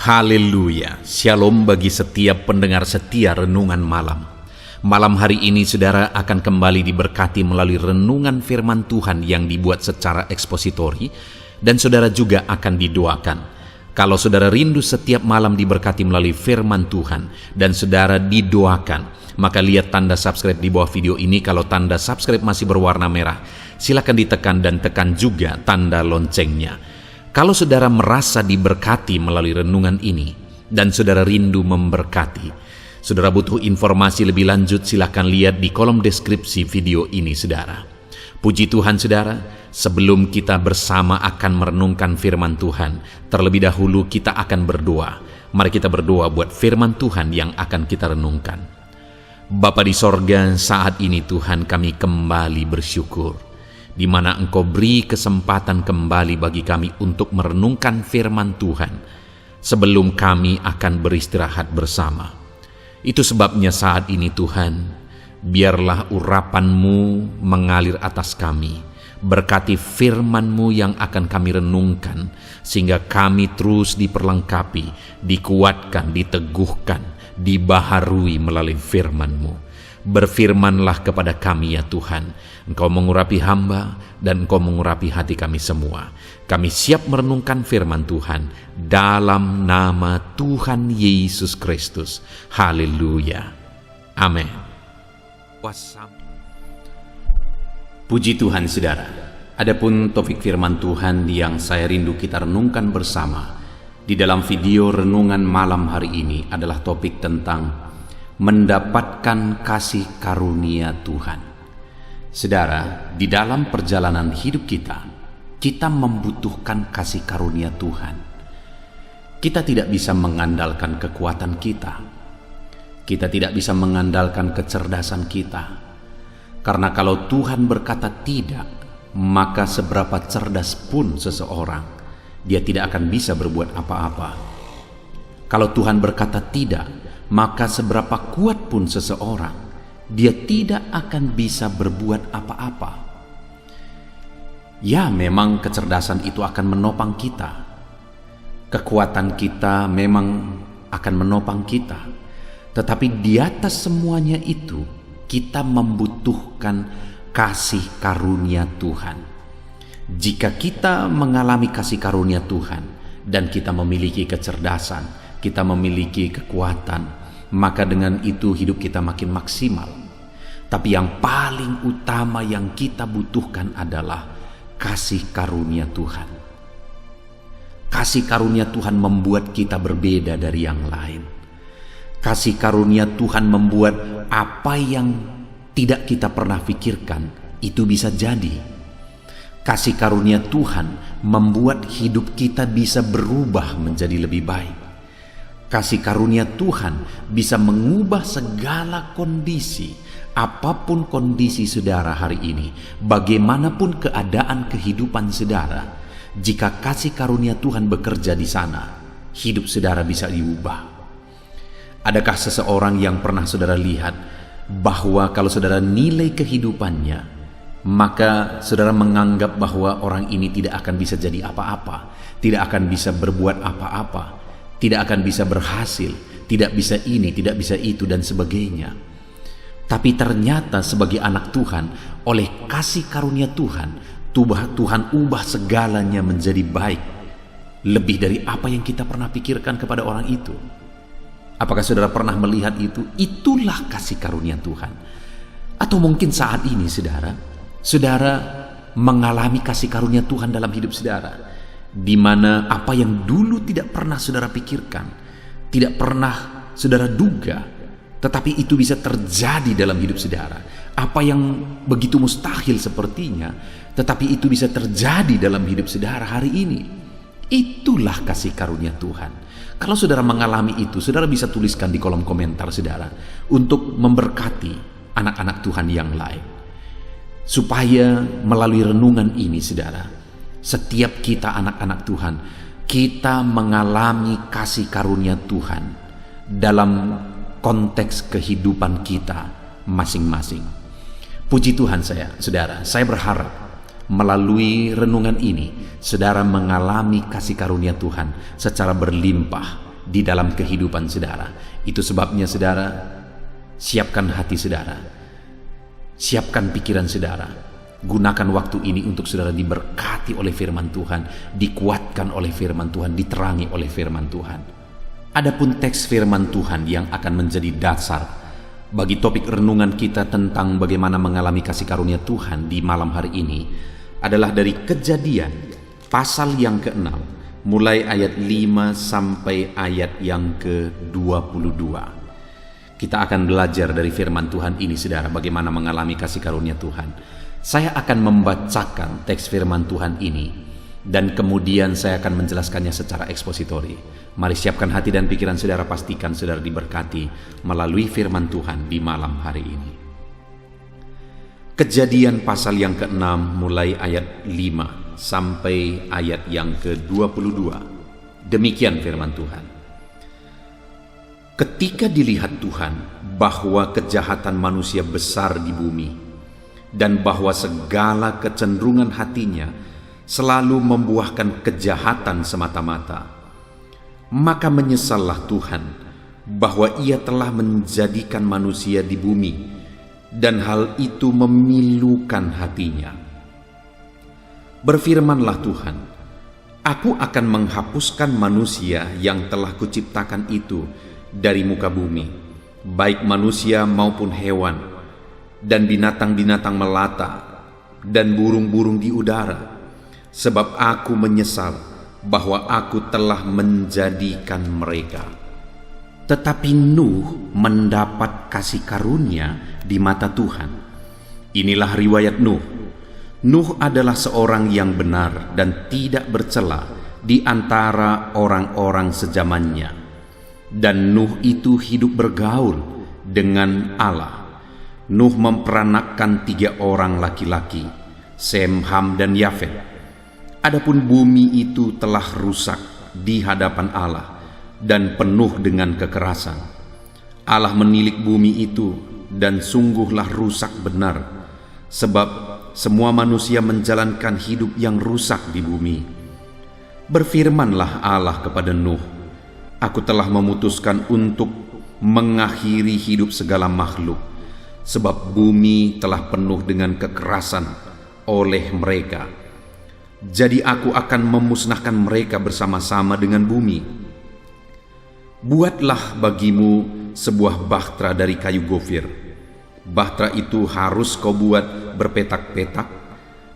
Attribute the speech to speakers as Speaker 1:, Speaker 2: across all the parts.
Speaker 1: Haleluya, shalom bagi setiap pendengar setia Renungan Malam. Malam hari ini saudara akan kembali diberkati melalui renungan firman Tuhan yang dibuat secara ekspositori, dan saudara juga akan didoakan. Kalau saudara rindu setiap malam diberkati melalui firman Tuhan dan saudara didoakan, maka lihat tanda subscribe di bawah video ini. Kalau tanda subscribe masih berwarna merah, silakan ditekan dan tekan juga tanda loncengnya. Kalau saudara merasa diberkati melalui renungan ini dan saudara rindu memberkati, saudara butuh informasi lebih lanjut, silakan lihat di kolom deskripsi video ini saudara. Puji Tuhan saudara, sebelum kita bersama akan merenungkan firman Tuhan, terlebih dahulu kita akan berdoa. Mari kita berdoa buat firman Tuhan yang akan kita renungkan. Bapa di sorga, saat ini Tuhan kami kembali bersyukur, di mana Engkau beri kesempatan kembali bagi kami untuk merenungkan firman Tuhan sebelum kami akan beristirahat bersama. Itu sebabnya saat ini Tuhan, biarlah urapan-Mu mengalir atas kami. Berkati firman-Mu yang akan kami renungkan, sehingga kami terus diperlengkapi, dikuatkan, diteguhkan, dibaharui melalui firman-Mu. Berfirmanlah kepada kami ya Tuhan, Engkau mengurapi hamba dan Engkau mengurapi hati kami semua. Kami siap merenungkan firman Tuhan dalam nama Tuhan Yesus Kristus. Haleluya. Amin. Puji Tuhan saudara. Adapun topik firman Tuhan yang saya rindu kita renungkan bersama di dalam video renungan malam hari ini adalah topik tentang mendapatkan kasih karunia Tuhan. Saudara, di dalam perjalanan hidup kita membutuhkan kasih karunia Tuhan. Kita tidak bisa mengandalkan kekuatan kita. Kita tidak bisa mengandalkan kecerdasan kita. Karena kalau Tuhan berkata tidak, maka seberapa cerdas pun seseorang, dia tidak akan bisa berbuat apa-apa. Kalau Tuhan berkata tidak, maka seberapa kuat pun seseorang, dia tidak akan bisa berbuat apa-apa. Ya, memang kecerdasan itu akan menopang kita. Kekuatan kita memang akan menopang kita. Tetapi di atas semuanya itu, kita membutuhkan kasih karunia Tuhan. Jika kita mengalami kasih karunia Tuhan dan kita memiliki kecerdasan, kita memiliki kekuatan, maka dengan itu hidup kita makin maksimal. Tapi yang paling utama yang kita butuhkan adalah kasih karunia Tuhan. Kasih karunia Tuhan membuat kita berbeda dari yang lain. Kasih karunia Tuhan membuat apa yang tidak kita pernah pikirkan itu bisa jadi. Kasih karunia Tuhan membuat hidup kita bisa berubah menjadi lebih baik. Kasih karunia Tuhan bisa mengubah segala kondisi, apapun kondisi saudara hari ini, bagaimanapun keadaan kehidupan saudara. Jika kasih karunia Tuhan bekerja di sana, hidup saudara bisa diubah. Adakah seseorang yang pernah saudara lihat bahwa kalau saudara nilai kehidupannya, maka saudara menganggap bahwa orang ini tidak akan bisa jadi apa-apa, tidak akan bisa berbuat apa-apa, tidak akan bisa berhasil, tidak bisa ini, tidak bisa itu, dan sebagainya. Tapi ternyata sebagai anak Tuhan, oleh kasih karunia Tuhan, Tuhan ubah segalanya menjadi baik, lebih dari apa yang kita pernah pikirkan kepada orang itu. Apakah saudara pernah melihat itu? Itulah kasih karunia Tuhan. Atau mungkin saat ini saudara mengalami kasih karunia Tuhan dalam hidup saudara, di mana apa yang dulu tidak pernah saudara pikirkan, tidak pernah saudara duga, tetapi itu bisa terjadi dalam hidup saudara. Apa yang begitu mustahil sepertinya, tetapi itu bisa terjadi dalam hidup saudara hari ini. Itulah kasih karunia Tuhan. Kalau saudara mengalami itu, saudara bisa tuliskan di kolom komentar saudara, untuk memberkati anak-anak Tuhan yang lain. Supaya melalui renungan ini saudara, setiap kita anak-anak Tuhan, kita mengalami kasih karunia Tuhan dalam konteks kehidupan kita masing-masing. Puji Tuhan saudara, saya berharap melalui renungan ini, saudara mengalami kasih karunia Tuhan secara berlimpah di dalam kehidupan saudara. Itu sebabnya saudara, siapkan hati saudara, siapkan pikiran saudara. Gunakan waktu ini untuk saudara diberkati oleh firman Tuhan, dikuatkan oleh firman Tuhan, diterangi oleh firman Tuhan. Adapun teks firman Tuhan yang akan menjadi dasar bagi topik renungan kita tentang bagaimana mengalami kasih karunia Tuhan di malam hari ini adalah dari Kejadian pasal yang ke-6, mulai ayat 5 sampai ayat yang ke-22. Kita akan belajar dari firman Tuhan ini saudara, bagaimana mengalami kasih karunia Tuhan. Saya akan membacakan teks firman Tuhan ini dan kemudian saya akan menjelaskannya secara ekspositori. Mari siapkan hati dan pikiran saudara, pastikan saudara diberkati melalui firman Tuhan di malam hari ini. Kejadian pasal yang ke-6 mulai ayat 5 sampai ayat yang ke-22. Demikian firman Tuhan. Ketika dilihat Tuhan bahwa kejahatan manusia besar di bumi, dan bahwa segala kecenderungan hatinya selalu membuahkan kejahatan semata-mata, maka menyesallah Tuhan bahwa Ia telah menjadikan manusia di bumi, dan hal itu memilukan hatinya. Berfirmanlah Tuhan, Aku akan menghapuskan manusia yang telah kuciptakan itu dari muka bumi, baik manusia maupun hewan, dan binatang-binatang melata, dan burung-burung di udara, sebab aku menyesal bahwa aku telah menjadikan mereka. Tetapi Nuh mendapat kasih karunia di mata Tuhan. Inilah riwayat Nuh. Nuh adalah seorang yang benar dan tidak bercela di antara orang-orang sezamannya. Dan Nuh itu hidup bergaul dengan Allah. Nuh memperanakkan 3 orang laki-laki, Sem, Ham, dan Yafet. Adapun bumi itu telah rusak di hadapan Allah dan penuh dengan kekerasan. Allah menilik bumi itu dan sungguhlah rusak benar, sebab semua manusia menjalankan hidup yang rusak di bumi. Berfirmanlah Allah kepada Nuh, Aku telah memutuskan untuk mengakhiri hidup segala makhluk, sebab bumi telah penuh dengan kekerasan oleh mereka. Jadi aku akan memusnahkan mereka bersama-sama dengan bumi. Buatlah bagimu sebuah bahtera dari kayu gofir. Bahtera itu harus kau buat berpetak-petak,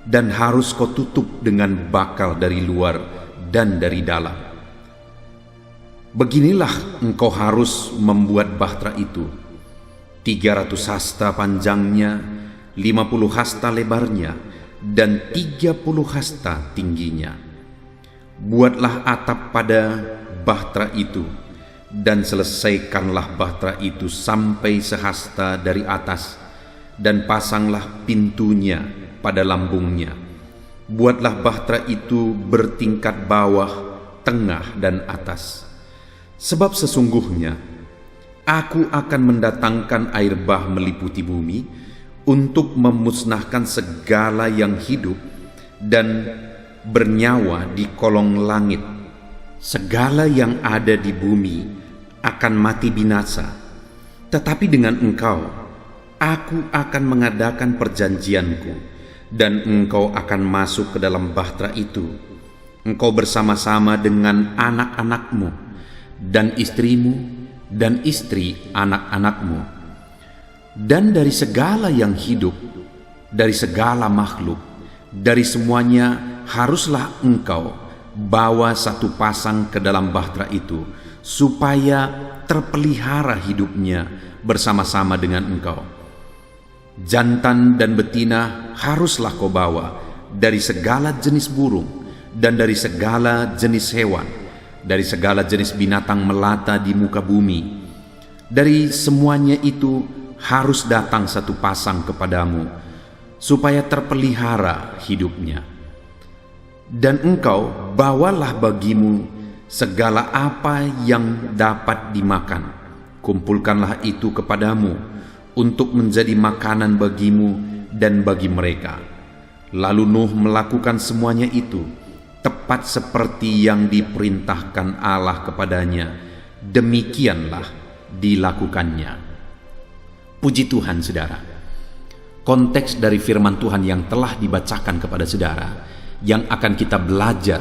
Speaker 1: dan harus kau tutup dengan bakal dari luar dan dari dalam. Beginilah engkau harus membuat bahtera itu: 300 hasta panjangnya, 50 hasta lebarnya, dan 30 hasta tingginya. Buatlah atap pada bahtera itu, dan selesaikanlah bahtera itu sampai sehasta dari atas, dan pasanglah pintunya pada lambungnya. Buatlah bahtera itu bertingkat bawah, tengah, dan atas. Sebab sesungguhnya Aku akan mendatangkan air bah meliputi bumi untuk memusnahkan segala yang hidup dan bernyawa di kolong langit. Segala yang ada di bumi akan mati binasa. Tetapi dengan engkau, aku akan mengadakan perjanjianku, dan engkau akan masuk ke dalam bahtera itu, engkau bersama-sama dengan anak-anakmu, dan istrimu, dan istri anak-anakmu. Dan dari segala yang hidup, dari segala makhluk, dari semuanya haruslah engkau bawa satu pasang ke dalam bahtera itu, supaya terpelihara hidupnya bersama-sama dengan engkau. Jantan dan betina haruslah kau bawa dari segala jenis burung, dan dari segala jenis hewan, dari segala jenis binatang melata di muka bumi. Dari semuanya itu harus datang satu pasang kepadamu, supaya terpelihara hidupnya. Dan engkau bawalah bagimu segala apa yang dapat dimakan. Kumpulkanlah itu kepadamu untuk menjadi makanan bagimu dan bagi mereka. Lalu Nuh melakukan semuanya itu tepat seperti yang diperintahkan Allah kepadanya, demikianlah dilakukannya. Puji Tuhan, saudara. Konteks dari firman Tuhan yang telah dibacakan kepada saudara, yang akan kita belajar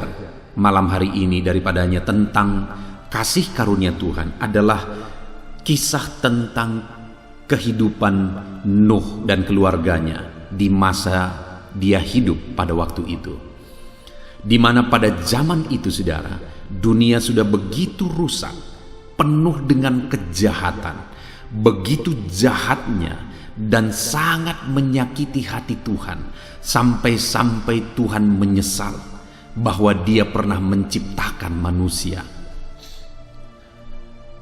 Speaker 1: malam hari ini daripadanya tentang kasih karunia Tuhan, adalah kisah tentang kehidupan Nuh dan keluarganya di masa dia hidup pada waktu itu, di mana pada zaman itu, saudara, dunia sudah begitu rusak, penuh dengan kejahatan, begitu jahatnya, dan sangat menyakiti hati Tuhan, sampai-sampai Tuhan menyesal bahwa dia pernah menciptakan manusia.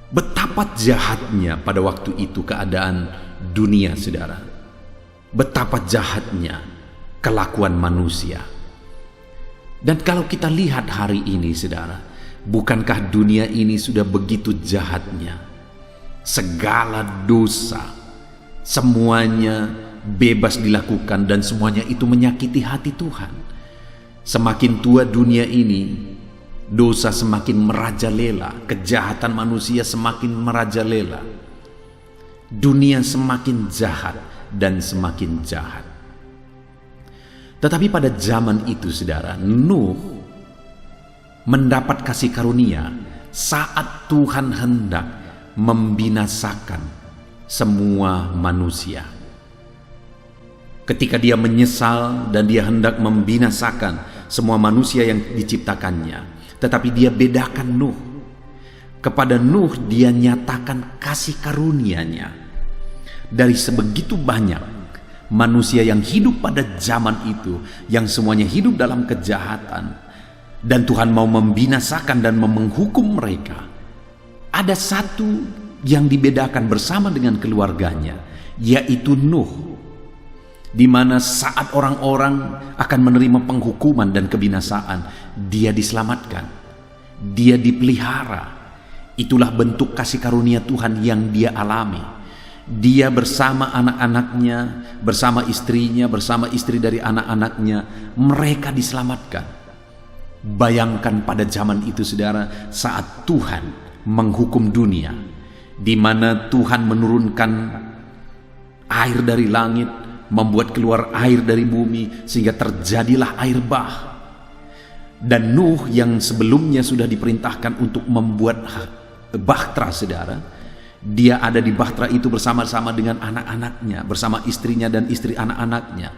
Speaker 1: Betapa jahatnya pada waktu itu keadaan dunia, saudara. Betapa jahatnya kelakuan manusia. Dan kalau kita lihat hari ini, saudara, bukankah dunia ini sudah begitu jahatnya? Segala dosa, semuanya bebas dilakukan, dan semuanya itu menyakiti hati Tuhan. Semakin tua dunia ini, dosa semakin merajalela, kejahatan manusia semakin merajalela, dunia semakin jahat dan semakin jahat. Tetapi pada zaman itu, saudara, Nuh mendapat kasih karunia saat Tuhan hendak membinasakan semua manusia. Ketika dia menyesal dan dia hendak membinasakan semua manusia yang diciptakannya, tetapi dia bedakan Nuh. Kepada Nuh dia nyatakan kasih karunia-Nya. Dari sebegitu banyak manusia yang hidup pada zaman itu, yang semuanya hidup dalam kejahatan, dan Tuhan mau membinasakan dan menghukum mereka, ada satu yang dibedakan bersama dengan keluarganya, yaitu Nuh, di mana saat orang-orang akan menerima penghukuman dan kebinasaan, dia diselamatkan, dia dipelihara. Itulah bentuk kasih karunia Tuhan yang dia alami. Dia bersama anak-anaknya, bersama istrinya, bersama istri dari anak-anaknya, mereka diselamatkan. Bayangkan pada zaman itu, saudara, saat Tuhan menghukum dunia, di mana Tuhan menurunkan air dari langit, membuat keluar air dari bumi, sehingga terjadilah air bah. Dan Nuh yang sebelumnya sudah diperintahkan untuk membuat bahtera, saudara, dia ada di bahtera itu bersama-sama dengan anak-anaknya, bersama istrinya dan istri anak-anaknya.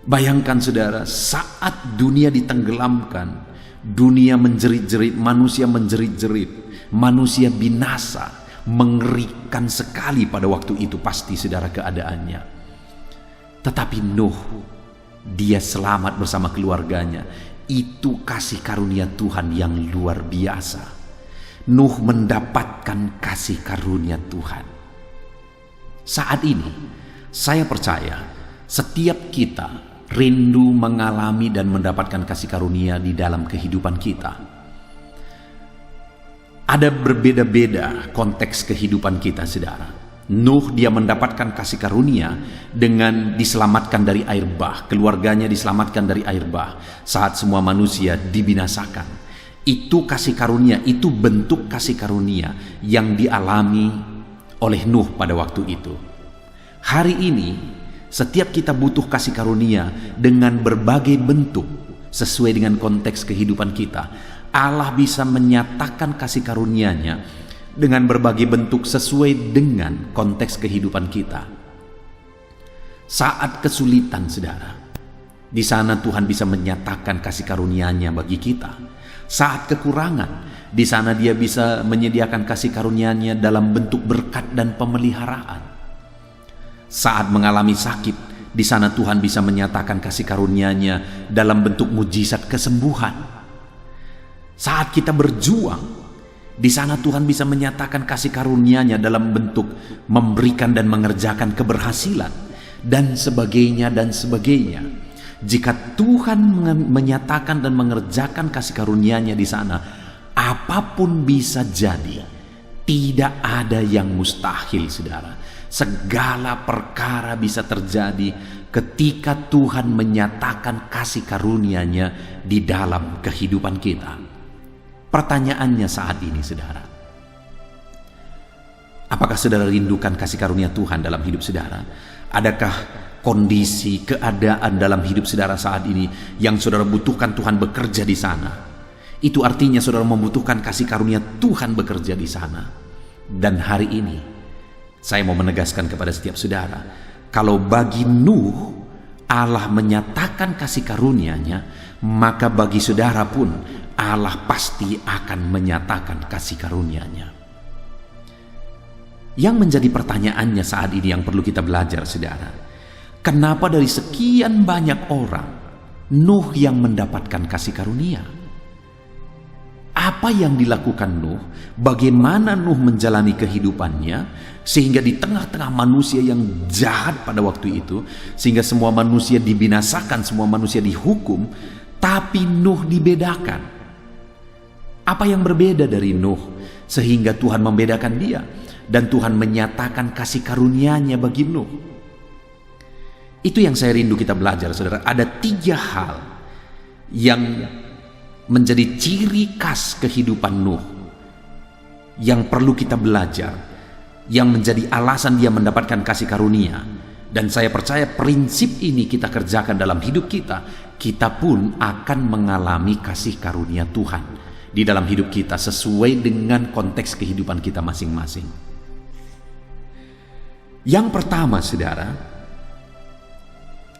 Speaker 1: Bayangkan, saudara, saat dunia ditenggelamkan, dunia menjerit-jerit, manusia menjerit-jerit, manusia binasa, mengerikan sekali pada waktu itu pasti, saudara, keadaannya. Tetapi Nuh, dia selamat bersama keluarganya. Itu kasih karunia Tuhan yang luar biasa. Nuh mendapatkan kasih karunia Tuhan. Saat ini, saya percaya setiap kita rindu mengalami dan mendapatkan kasih karunia di dalam kehidupan kita. Ada berbeda-beda konteks kehidupan kita, saudara. Nuh, dia mendapatkan kasih karunia dengan diselamatkan dari air bah. Keluarganya diselamatkan dari air bah saat semua manusia dibinasakan. Itu kasih karunia, itu bentuk kasih karunia yang dialami oleh Nuh pada waktu itu. Hari ini, setiap kita butuh kasih karunia dengan berbagai bentuk sesuai dengan konteks kehidupan kita. Allah bisa menyatakan kasih karunia-Nya dengan berbagai bentuk sesuai dengan konteks kehidupan kita. Saat kesulitan, saudara, di sana Tuhan bisa menyatakan kasih karunia-Nya bagi kita. Saat kekurangan, di sana Dia bisa menyediakan kasih karunia-Nya dalam bentuk berkat dan pemeliharaan. Saat mengalami sakit, di sana Tuhan bisa menyatakan kasih karunia-Nya dalam bentuk mujizat kesembuhan. Saat kita berjuang, di sana Tuhan bisa menyatakan kasih karunia-Nya dalam bentuk memberikan dan mengerjakan keberhasilan, dan sebagainya dan sebagainya. Jika Tuhan menyatakan dan mengerjakan kasih karunia-Nya di sana, apapun bisa jadi. Tidak ada yang mustahil, saudara. Segala perkara bisa terjadi ketika Tuhan menyatakan kasih karunia-Nya di dalam kehidupan kita. Pertanyaannya saat ini, saudara, Apakah saudara rindukan kasih karunia Tuhan dalam hidup saudara? Adakah kondisi, keadaan dalam hidup saudara saat ini yang saudara butuhkan Tuhan bekerja di sana? Itu artinya saudara membutuhkan kasih karunia Tuhan bekerja di sana. Dan hari ini saya mau menegaskan kepada setiap saudara, kalau bagi Nuh Allah menyatakan kasih karunia-Nya, maka bagi saudara pun Allah pasti akan menyatakan kasih karunia-Nya. Yang menjadi pertanyaannya saat ini yang perlu kita belajar, saudara, kenapa dari sekian banyak orang Nuh yang mendapatkan kasih karunia? Apa yang dilakukan Nuh? Bagaimana Nuh menjalani kehidupannya sehingga di tengah-tengah manusia yang jahat pada waktu itu, sehingga semua manusia dibinasakan, semua manusia dihukum, tapi Nuh dibedakan. Apa yang berbeda dari Nuh sehingga Tuhan membedakan dia dan Tuhan menyatakan kasih karunia-Nya bagi Nuh? Itu yang saya rindu kita belajar, saudara. Ada 3 hal yang menjadi ciri khas kehidupan Nuh yang perlu kita belajar, yang menjadi alasan dia mendapatkan kasih karunia. Dan saya percaya prinsip ini kita kerjakan dalam hidup kita, kita pun akan mengalami kasih karunia Tuhan di dalam hidup kita sesuai dengan konteks kehidupan kita masing-masing. Yang pertama, saudara,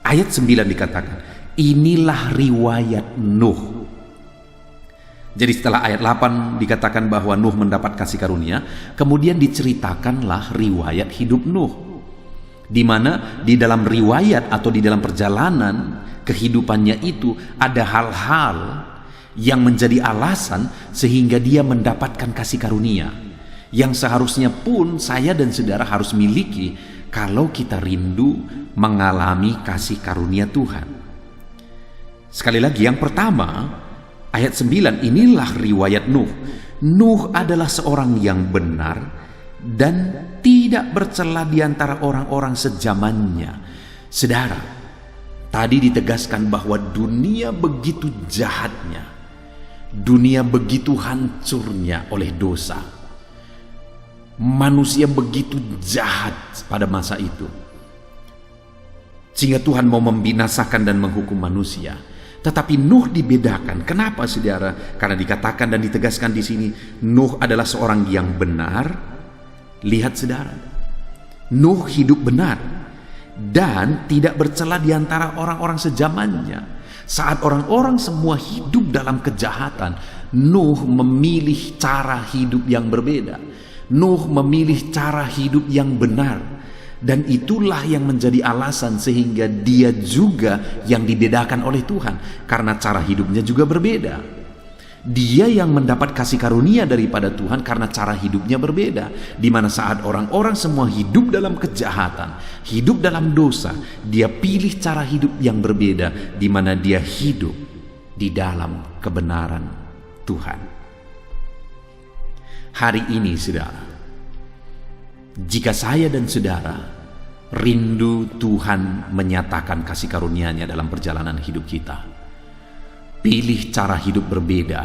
Speaker 1: ayat 9 dikatakan, inilah riwayat Nuh. Jadi setelah ayat 8 dikatakan bahwa Nuh mendapat kasih karunia, kemudian diceritakanlah riwayat hidup Nuh, di mana di dalam riwayat atau di dalam perjalanan kehidupannya itu ada hal-hal yang menjadi alasan sehingga dia mendapatkan kasih karunia, yang seharusnya pun saya dan saudara harus miliki kalau kita rindu mengalami kasih karunia Tuhan. Sekali lagi, yang pertama, ayat 9, inilah riwayat Nuh. Nuh adalah seorang yang benar dan tidak bercela di antara orang-orang sezamannya. Saudara, tadi ditegaskan bahwa dunia begitu jahatnya, dunia begitu hancurnya oleh dosa, manusia begitu jahat pada masa itu, sehingga Tuhan mau membinasakan dan menghukum manusia. Tetapi Nuh dibedakan. Kenapa, saudara? Karena dikatakan dan ditegaskan di sini, Nuh adalah seorang yang benar. Lihat, saudara, Nuh hidup benar dan tidak bercela di antara orang-orang sezamannya. Saat orang-orang semua hidup dalam kejahatan, Nuh memilih cara hidup yang berbeda. Nuh memilih cara hidup yang benar. Dan itulah yang menjadi alasan sehingga dia juga yang dibedakan oleh Tuhan, karena cara hidupnya juga berbeda. Dia yang mendapat kasih karunia daripada Tuhan karena cara hidupnya berbeda. Di mana saat orang-orang semua hidup dalam kejahatan, hidup dalam dosa, dia pilih cara hidup yang berbeda, di mana dia hidup di dalam kebenaran Tuhan. Hari ini, saudara, jika saya dan saudara rindu Tuhan menyatakan kasih karunia-Nya dalam perjalanan hidup kita, pilih cara hidup berbeda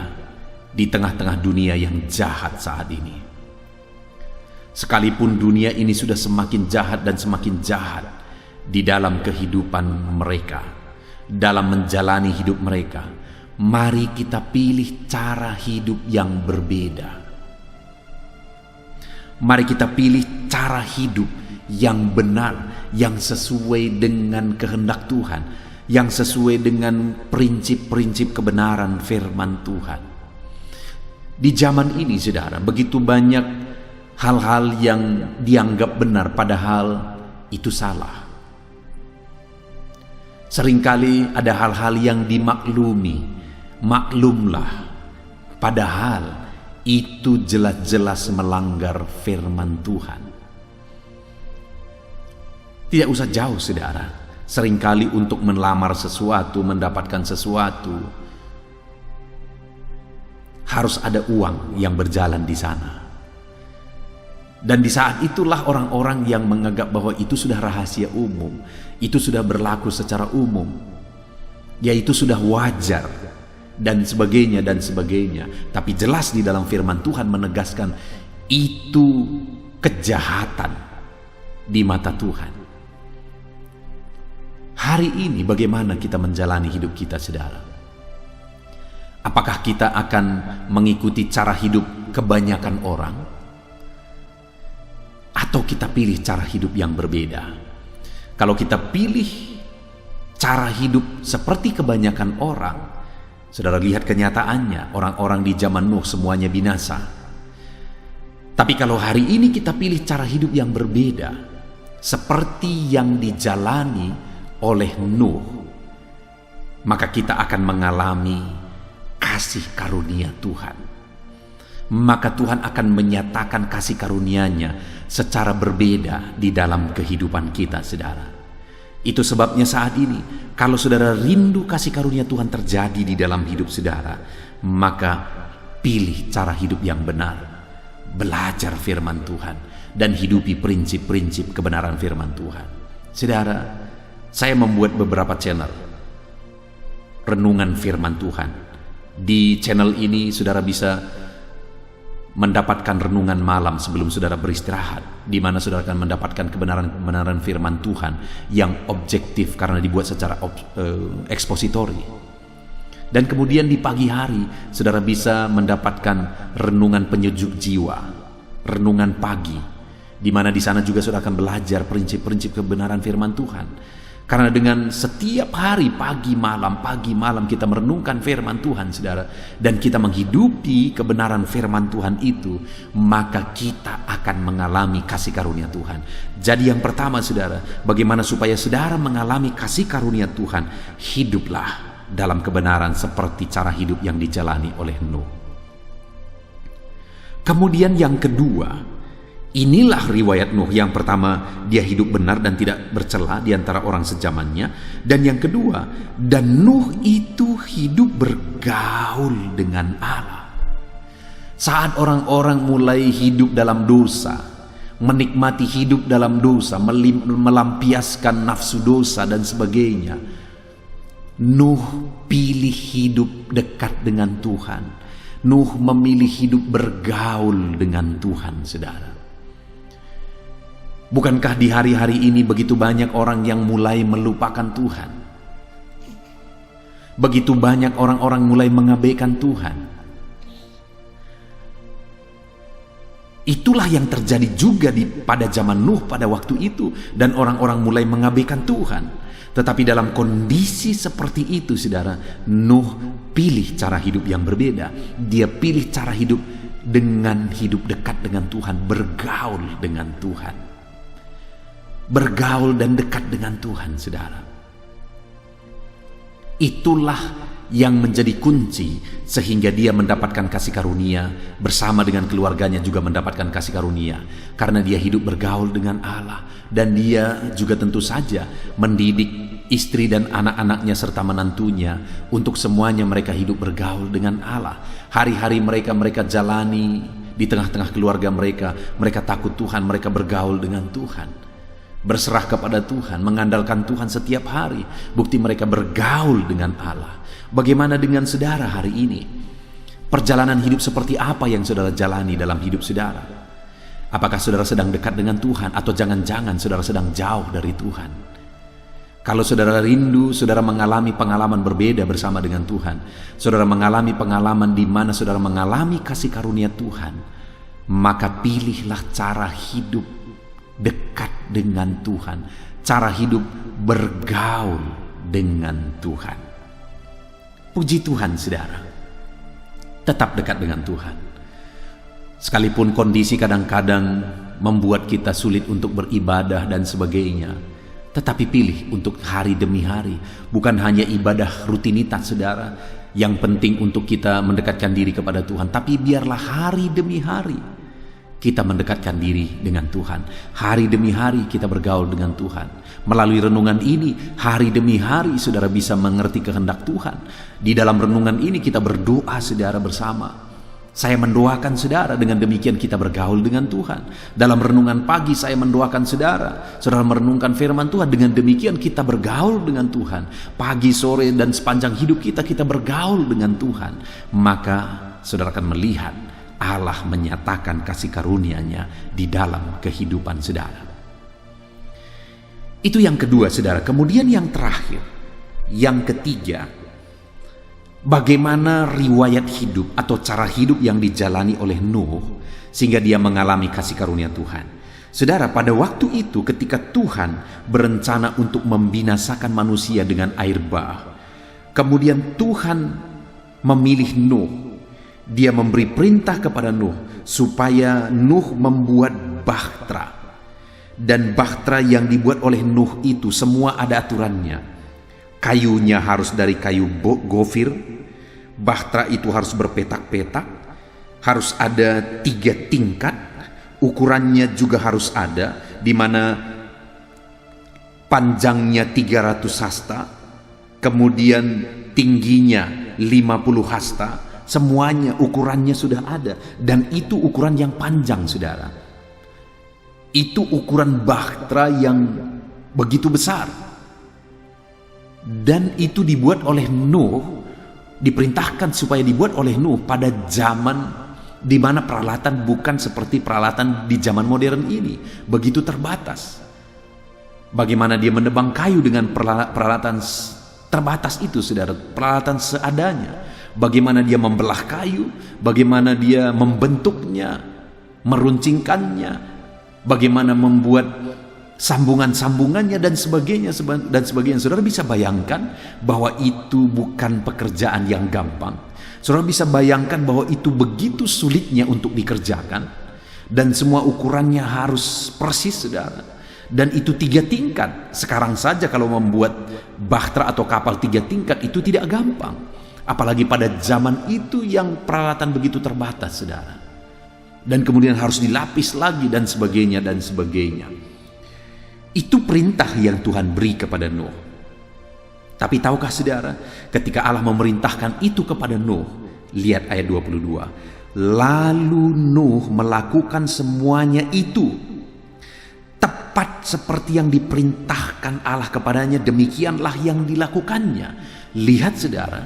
Speaker 1: di tengah-tengah dunia yang jahat saat ini. Sekalipun dunia ini sudah semakin jahat dan semakin jahat di dalam kehidupan mereka, dalam menjalani hidup mereka, mari kita pilih cara hidup yang berbeda. Mari kita pilih cara hidup yang benar, yang sesuai dengan kehendak Tuhan, yang sesuai dengan prinsip-prinsip kebenaran firman Tuhan. Di zaman ini, saudara, begitu banyak hal-hal yang dianggap benar padahal itu salah. Seringkali ada hal-hal yang dimaklumi, maklumlah, padahal itu jelas-jelas melanggar firman Tuhan. Tidak usah jauh, saudara. Seringkali untuk melamar sesuatu, mendapatkan sesuatu, harus ada uang yang berjalan di sana. Dan di saat itulah orang-orang yang menganggap bahwa itu sudah rahasia umum, itu sudah berlaku secara umum, yaitu sudah wajar, dan sebagainya dan sebagainya. Tapi jelas di dalam firman Tuhan menegaskan itu kejahatan di mata Tuhan. Hari ini bagaimana kita menjalani hidup kita, saudara? Apakah kita akan mengikuti cara hidup kebanyakan orang? Atau kita pilih cara hidup yang berbeda? Kalau kita pilih cara hidup seperti kebanyakan orang, saudara lihat kenyataannya, orang-orang di zaman Nuh semuanya binasa. Tapi kalau hari ini kita pilih cara hidup yang berbeda, seperti yang dijalani oleh Nuh, maka kita akan mengalami kasih karunia Tuhan. Maka Tuhan akan menyatakan kasih karunia-Nya secara berbeda di dalam kehidupan kita, saudara. Itu sebabnya saat ini, kalau saudara rindu kasih karunia Tuhan terjadi di dalam hidup saudara, maka pilih cara hidup yang benar. Belajar firman Tuhan dan hidupi prinsip-prinsip kebenaran firman Tuhan. Saudara, saya membuat beberapa channel renungan firman Tuhan. Di channel ini saudara bisa mendapatkan renungan malam sebelum saudara beristirahat, di mana saudara akan mendapatkan kebenaran-kebenaran firman Tuhan yang objektif karena dibuat secara ekspositori. Dan kemudian di pagi hari saudara bisa mendapatkan renungan penyejuk jiwa, renungan pagi, di mana di sana juga saudara akan belajar prinsip-prinsip kebenaran firman Tuhan. Karena dengan setiap hari pagi malam kita merenungkan firman Tuhan, saudara, dan kita menghidupi kebenaran firman Tuhan itu, maka kita akan mengalami kasih karunia Tuhan. Jadi yang pertama, saudara, bagaimana supaya saudara mengalami kasih karunia Tuhan? Hiduplah dalam kebenaran seperti cara hidup yang dijalani oleh Nuh. Kemudian yang kedua, inilah riwayat Nuh. Yang pertama, dia hidup benar dan tidak bercela di antara orang sezamannya. Dan yang kedua, dan Nuh itu hidup bergaul dengan Allah. Saat orang-orang mulai hidup dalam dosa, menikmati hidup dalam dosa, melampiaskan nafsu dosa dan sebagainya, Nuh pilih hidup dekat dengan Tuhan. Nuh memilih hidup bergaul dengan Tuhan, saudara. Bukankah di hari-hari ini begitu banyak orang yang mulai melupakan Tuhan? Begitu banyak orang-orang mulai mengabaikan Tuhan. Itulah yang terjadi juga pada zaman Nuh pada waktu itu, dan orang-orang mulai mengabaikan Tuhan. Tetapi dalam kondisi seperti itu, saudara, Nuh pilih cara hidup yang berbeda. Dia pilih cara hidup dengan hidup dekat dengan Tuhan, bergaul dengan Tuhan. Bergaul dan dekat dengan Tuhan, saudara. Itulah yang menjadi kunci sehingga dia mendapatkan kasih karunia, bersama dengan keluarganya juga mendapatkan kasih karunia, karena dia hidup bergaul dengan Allah. Dan dia juga tentu saja mendidik istri dan anak-anaknya serta menantunya untuk semuanya mereka hidup bergaul dengan Allah. Hari-hari mereka jalani di tengah-tengah keluarga mereka takut Tuhan, mereka bergaul dengan Tuhan, berserah kepada Tuhan, mengandalkan Tuhan setiap hari. Bukti mereka bergaul dengan Allah. Bagaimana dengan saudara hari ini? Perjalanan hidup seperti apa yang saudara jalani dalam hidup saudara? Apakah saudara sedang dekat dengan Tuhan, atau jangan-jangan saudara sedang jauh dari Tuhan? Kalau saudara rindu, saudara mengalami pengalaman berbeda bersama dengan Tuhan, saudara mengalami pengalaman di mana saudara mengalami kasih karunia Tuhan, maka pilihlah cara hidup dekat dengan Tuhan, cara hidup bergaul dengan Tuhan. Puji Tuhan, saudara, tetap dekat dengan Tuhan. Sekalipun kondisi kadang-kadang membuat kita sulit untuk beribadah dan sebagainya, tetapi pilih untuk hari demi hari. Bukan hanya ibadah rutinitas, saudara, yang penting untuk kita mendekatkan diri kepada Tuhan, tapi biarlah hari demi hari kita mendekatkan diri dengan Tuhan. Hari demi hari kita bergaul dengan Tuhan. Melalui renungan ini, hari demi hari saudara bisa mengerti kehendak Tuhan. Di dalam renungan ini kita berdoa, saudara, bersama. Saya mendoakan saudara, dengan demikian kita bergaul dengan Tuhan. Dalam renungan pagi saya mendoakan saudara, saudara merenungkan firman Tuhan, dengan demikian kita bergaul dengan Tuhan. Pagi, sore, dan sepanjang hidup kita bergaul dengan Tuhan. Maka saudara akan melihat Allah menyatakan kasih karunia-Nya di dalam kehidupan saudara. Itu yang kedua, saudara. Kemudian yang terakhir, yang ketiga, bagaimana riwayat hidup atau cara hidup yang dijalani oleh Nuh sehingga dia mengalami kasih karunia Tuhan. Saudara, pada waktu itu ketika Tuhan berencana untuk membinasakan manusia dengan air bah, kemudian Tuhan memilih Nuh. Dia memberi perintah kepada Nuh supaya Nuh membuat bahtera. Dan bahtera yang dibuat oleh Nuh itu semua ada aturannya. Kayunya harus dari kayu gofir. Bahtera itu harus berpetak-petak. Harus ada 3 tingkat. Ukurannya juga harus ada, di mana panjangnya 300 hasta, kemudian tingginya 50 hasta, semuanya ukurannya sudah ada. Dan itu ukuran yang panjang, saudara. Itu ukuran bahtera yang begitu besar. Dan itu dibuat oleh Nuh, diperintahkan supaya dibuat oleh Nuh pada zaman di mana peralatan bukan seperti peralatan di zaman modern ini, begitu terbatas. Bagaimana dia menebang kayu dengan peralatan terbatas itu, saudara, peralatan seadanya. Bagaimana dia membelah kayu, bagaimana dia membentuknya, meruncingkannya, bagaimana membuat sambungan-sambungannya dan sebagainya. Saudara bisa bayangkan bahwa itu bukan pekerjaan yang gampang. Saudara bisa bayangkan bahwa itu begitu sulitnya untuk dikerjakan. Dan semua ukurannya harus persis, saudara. Dan itu 3 tingkat. Sekarang saja kalau membuat bahtera atau kapal 3 tingkat itu tidak gampang. Apalagi pada zaman itu yang peralatan begitu terbatas, saudara. Dan kemudian harus dilapis lagi dan sebagainya dan sebagainya. Itu perintah yang Tuhan beri kepada Nuh. Tapi tahukah saudara, ketika Allah memerintahkan itu kepada Nuh, lihat ayat 22. Lalu Nuh melakukan semuanya itu tepat seperti yang diperintahkan Allah kepadanya, demikianlah yang dilakukannya. Lihat saudara,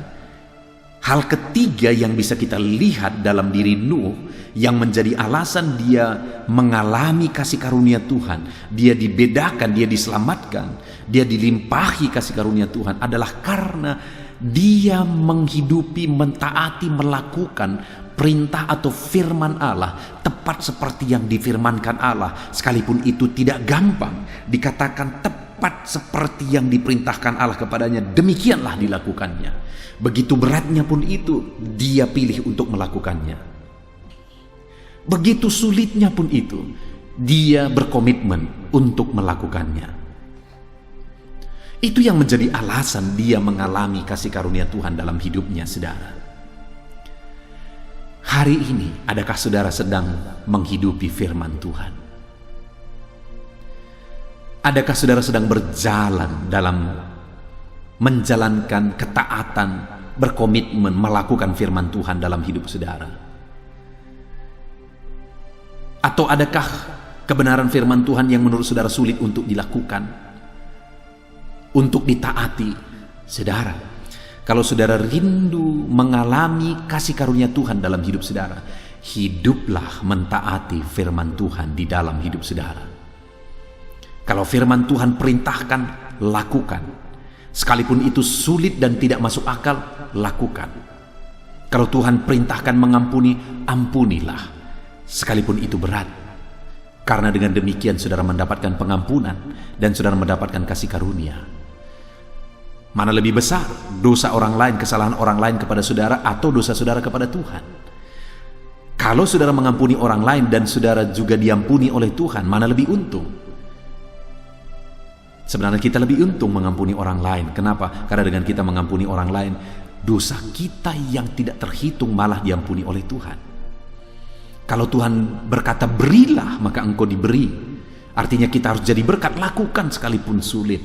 Speaker 1: hal ketiga yang bisa kita lihat dalam diri Nuh yang menjadi alasan dia mengalami kasih karunia Tuhan, dia dibedakan, dia diselamatkan, dia dilimpahi kasih karunia Tuhan adalah karena dia menghidupi, mentaati, melakukan perintah atau firman Allah tepat seperti yang difirmankan Allah, sekalipun itu tidak gampang. Dikatakan tepat seperti yang diperintahkan Allah kepadanya, demikianlah dilakukannya. Begitu beratnya pun itu, dia pilih untuk melakukannya. Begitu sulitnya pun itu, dia berkomitmen untuk melakukannya. Itu yang menjadi alasan dia mengalami kasih karunia Tuhan dalam hidupnya, saudara. Hari ini, adakah saudara sedang menghidupi firman Tuhan? Adakah saudara sedang berjalan dalam menjalankan ketaatan, berkomitmen melakukan firman Tuhan dalam hidup saudara? Atau adakah kebenaran firman Tuhan yang menurut saudara sulit untuk dilakukan, untuk ditaati? Saudara, kalau saudara rindu mengalami kasih karunia Tuhan dalam hidup saudara, hiduplah mentaati firman Tuhan di dalam hidup saudara. Kalau firman Tuhan perintahkan, lakukan. Sekalipun itu sulit dan tidak masuk akal, lakukan. Kalau Tuhan perintahkan mengampuni, ampunilah. Sekalipun itu berat. Karena dengan demikian saudara mendapatkan pengampunan dan saudara mendapatkan kasih karunia. Mana lebih besar, dosa orang lain, kesalahan orang lain kepada saudara, atau dosa saudara kepada Tuhan? Kalau saudara mengampuni orang lain dan saudara juga diampuni oleh Tuhan, mana lebih untung? Sebenarnya kita lebih untung mengampuni orang lain. Kenapa? Karena dengan kita mengampuni orang lain, dosa kita yang tidak terhitung malah diampuni oleh Tuhan. Kalau Tuhan berkata berilah, maka engkau diberi. Artinya kita harus jadi berkat, lakukan sekalipun sulit.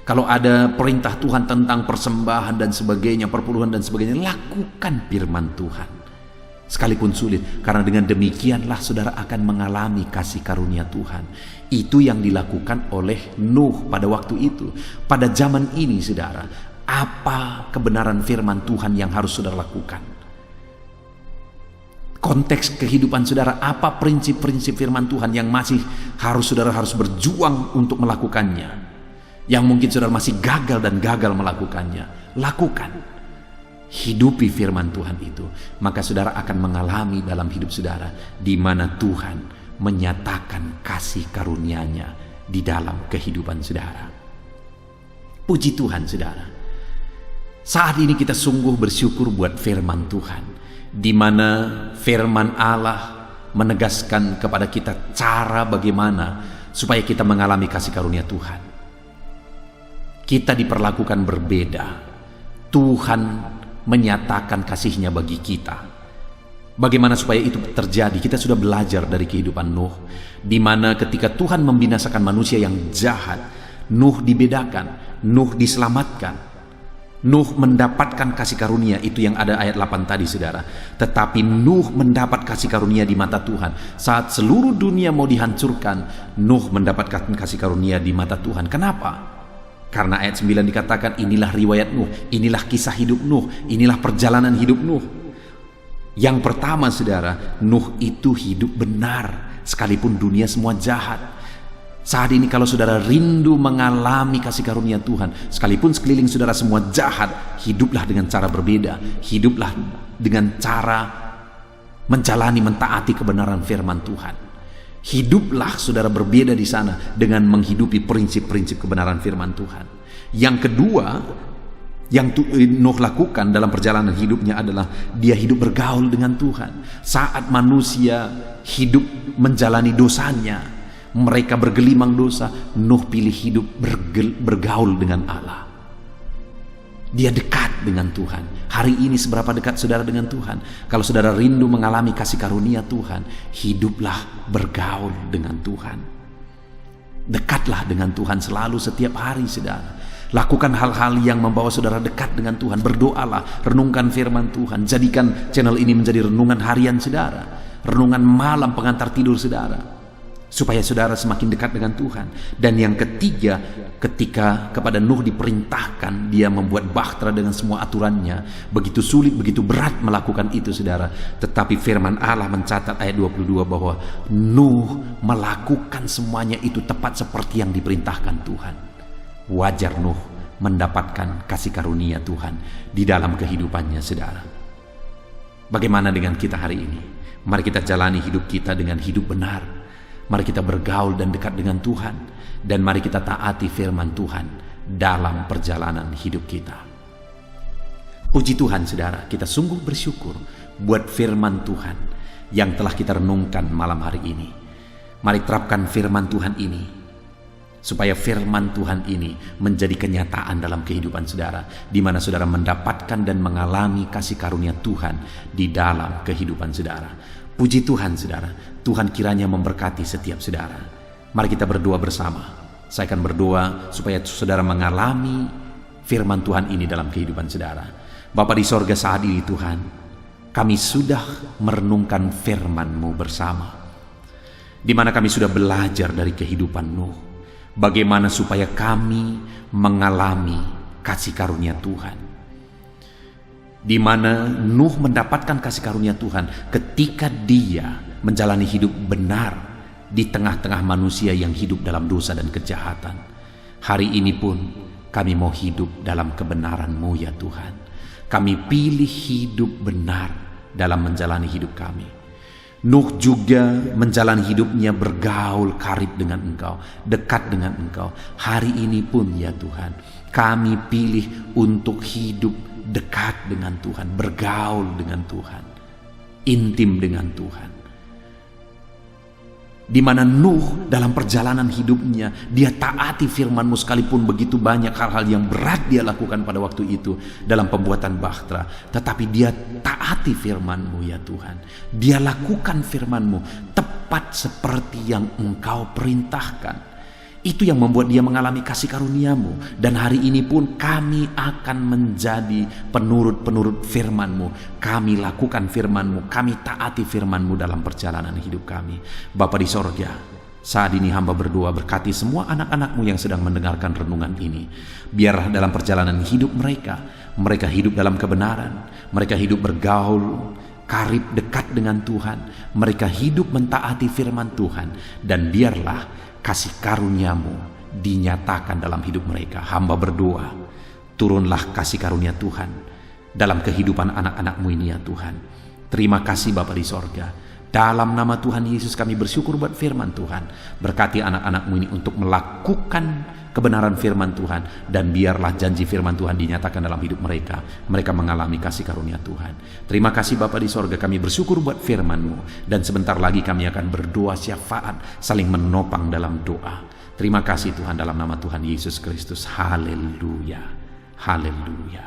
Speaker 1: Kalau ada perintah Tuhan tentang persembahan dan sebagainya, perpuluhan dan sebagainya, lakukan firman Tuhan sekalipun sulit. Karena dengan demikianlah saudara akan mengalami kasih karunia Tuhan. Itu yang dilakukan oleh Nuh pada waktu itu. Pada zaman ini saudara, apa kebenaran firman Tuhan yang harus saudara lakukan? konteks kehidupan saudara, apa prinsip-prinsip firman Tuhan yang masih saudara harus berjuang untuk melakukannya, yang mungkin saudara masih gagal dan gagal melakukannya. Lakukan, hidupi firman Tuhan itu, maka saudara akan mengalami dalam hidup saudara di mana Tuhan menyatakan kasih karunia-Nya di dalam kehidupan saudara. Puji Tuhan saudara, saat ini kita sungguh bersyukur buat firman Tuhan, di mana firman Allah menegaskan kepada kita cara bagaimana supaya kita mengalami kasih karunia Tuhan. Kita diperlakukan berbeda. Tuhan menyatakan kasih-Nya bagi kita. Bagaimana supaya itu terjadi? Kita sudah belajar dari kehidupan Nuh, di mana ketika Tuhan membinasakan manusia yang jahat, Nuh dibedakan, Nuh diselamatkan. Nuh mendapatkan kasih karunia, itu yang ada ayat 8 tadi saudara. Tetapi Nuh mendapat kasih karunia di mata Tuhan. Saat seluruh dunia mau dihancurkan, Nuh mendapatkan kasih karunia di mata Tuhan. Kenapa? Karena ayat 9 dikatakan, inilah riwayat Nuh, inilah kisah hidup Nuh, inilah perjalanan hidup Nuh. Yang pertama saudara, Nuh itu hidup benar sekalipun dunia semua jahat. Saat ini kalau saudara rindu mengalami kasih karunia Tuhan, sekalipun sekeliling saudara semua jahat, hiduplah dengan cara berbeda. Hiduplah dengan cara menjalani, mentaati kebenaran firman Tuhan. Hiduplah saudara berbeda di sana dengan menghidupi prinsip-prinsip kebenaran firman Tuhan. Yang kedua yang Nuh lakukan dalam perjalanan hidupnya adalah dia hidup bergaul dengan Tuhan. Saat manusia hidup menjalani dosanya, mereka bergelimang dosa, Nuh pilih hidup bergaul dengan Allah. Dia dekat dengan Tuhan. Hari ini seberapa dekat saudara dengan Tuhan? Kalau saudara rindu mengalami kasih karunia Tuhan, hiduplah bergaul dengan Tuhan. Dekatlah dengan Tuhan selalu setiap hari saudara. Lakukan hal-hal yang membawa saudara dekat dengan Tuhan. Berdoalah, renungkan firman Tuhan. Jadikan channel ini menjadi renungan harian saudara, renungan malam pengantar tidur saudara, supaya saudara semakin dekat dengan Tuhan. Dan yang ketiga, ketika kepada Nuh diperintahkan, dia membuat bahtera dengan semua aturannya. Begitu sulit, begitu berat melakukan itu saudara. Tetapi firman Allah mencatat ayat 22 bahwa Nuh melakukan semuanya itu tepat seperti yang diperintahkan Tuhan. Wajar Nuh mendapatkan kasih karunia Tuhan di dalam kehidupannya saudara. Bagaimana dengan kita hari ini? Mari kita jalani hidup kita dengan hidup benar. Mari kita bergaul dan dekat dengan Tuhan. Dan mari kita taati firman Tuhan dalam perjalanan hidup kita. Puji Tuhan saudara, kita sungguh bersyukur buat firman Tuhan yang telah kita renungkan malam hari ini. Mari terapkan firman Tuhan ini, supaya firman Tuhan ini menjadi kenyataan dalam kehidupan saudara, di mana saudara mendapatkan dan mengalami kasih karunia Tuhan di dalam kehidupan saudara. Puji Tuhan saudara, Tuhan kiranya memberkati setiap saudara. Mari kita berdoa bersama. Saya akan berdoa supaya saudara mengalami firman Tuhan ini dalam kehidupan saudara. Bapa di sorga, saat ini Tuhan, kami sudah merenungkan firman-Mu bersama, di mana kami sudah belajar dari kehidupan Nuh, bagaimana supaya kami mengalami kasih karunia Tuhan, di mana Nuh mendapatkan kasih karunia Tuhan ketika dia menjalani hidup benar di tengah-tengah manusia yang hidup dalam dosa dan kejahatan. Hari ini pun kami mau hidup dalam kebenaran-Mu ya Tuhan. Kami pilih hidup benar dalam menjalani hidup kami. Nuh juga menjalani hidupnya bergaul karib dengan Engkau, dekat dengan Engkau. Hari ini pun ya Tuhan, kami pilih untuk hidup dekat dengan Tuhan, bergaul dengan Tuhan, intim dengan Tuhan. Di mana Nuh dalam perjalanan hidupnya, dia taati firman-Mu sekalipun begitu banyak hal-hal yang berat dia lakukan pada waktu itu dalam pembuatan bahtera. Tetapi dia taati firman-Mu ya Tuhan. Dia lakukan firman-Mu tepat seperti yang Engkau perintahkan. Itu yang membuat dia mengalami kasih karunia-Mu. Dan hari ini pun kami akan menjadi penurut-penurut firman-Mu. Kami lakukan firman-Mu, kami taati firman-Mu dalam perjalanan hidup kami. Bapa di sorga, saat ini hamba berdoa, berkati semua anak-anak-Mu yang sedang mendengarkan renungan ini. Biarlah dalam perjalanan hidup mereka hidup dalam kebenaran, mereka hidup bergaul karib dekat dengan Tuhan, mereka hidup mentaati firman Tuhan, dan biarlah kasih karunia-Mu dinyatakan dalam hidup mereka. Hamba berdoa, turunlah kasih karunia Tuhan dalam kehidupan anak-anak-Mu ini ya Tuhan. Terima kasih Bapa di sorga. Dalam nama Tuhan Yesus kami bersyukur buat firman Tuhan. Berkati anak-anak-Mu ini untuk melakukan kebenaran firman Tuhan, dan biarlah janji firman Tuhan dinyatakan dalam hidup mereka. Mereka mengalami kasih karunia Tuhan. Terima kasih Bapa di sorga, kami bersyukur buat firman-Mu, dan sebentar lagi kami akan berdoa syafaat, saling menopang dalam doa. Terima kasih Tuhan, dalam nama Tuhan Yesus Kristus. Haleluya, haleluya,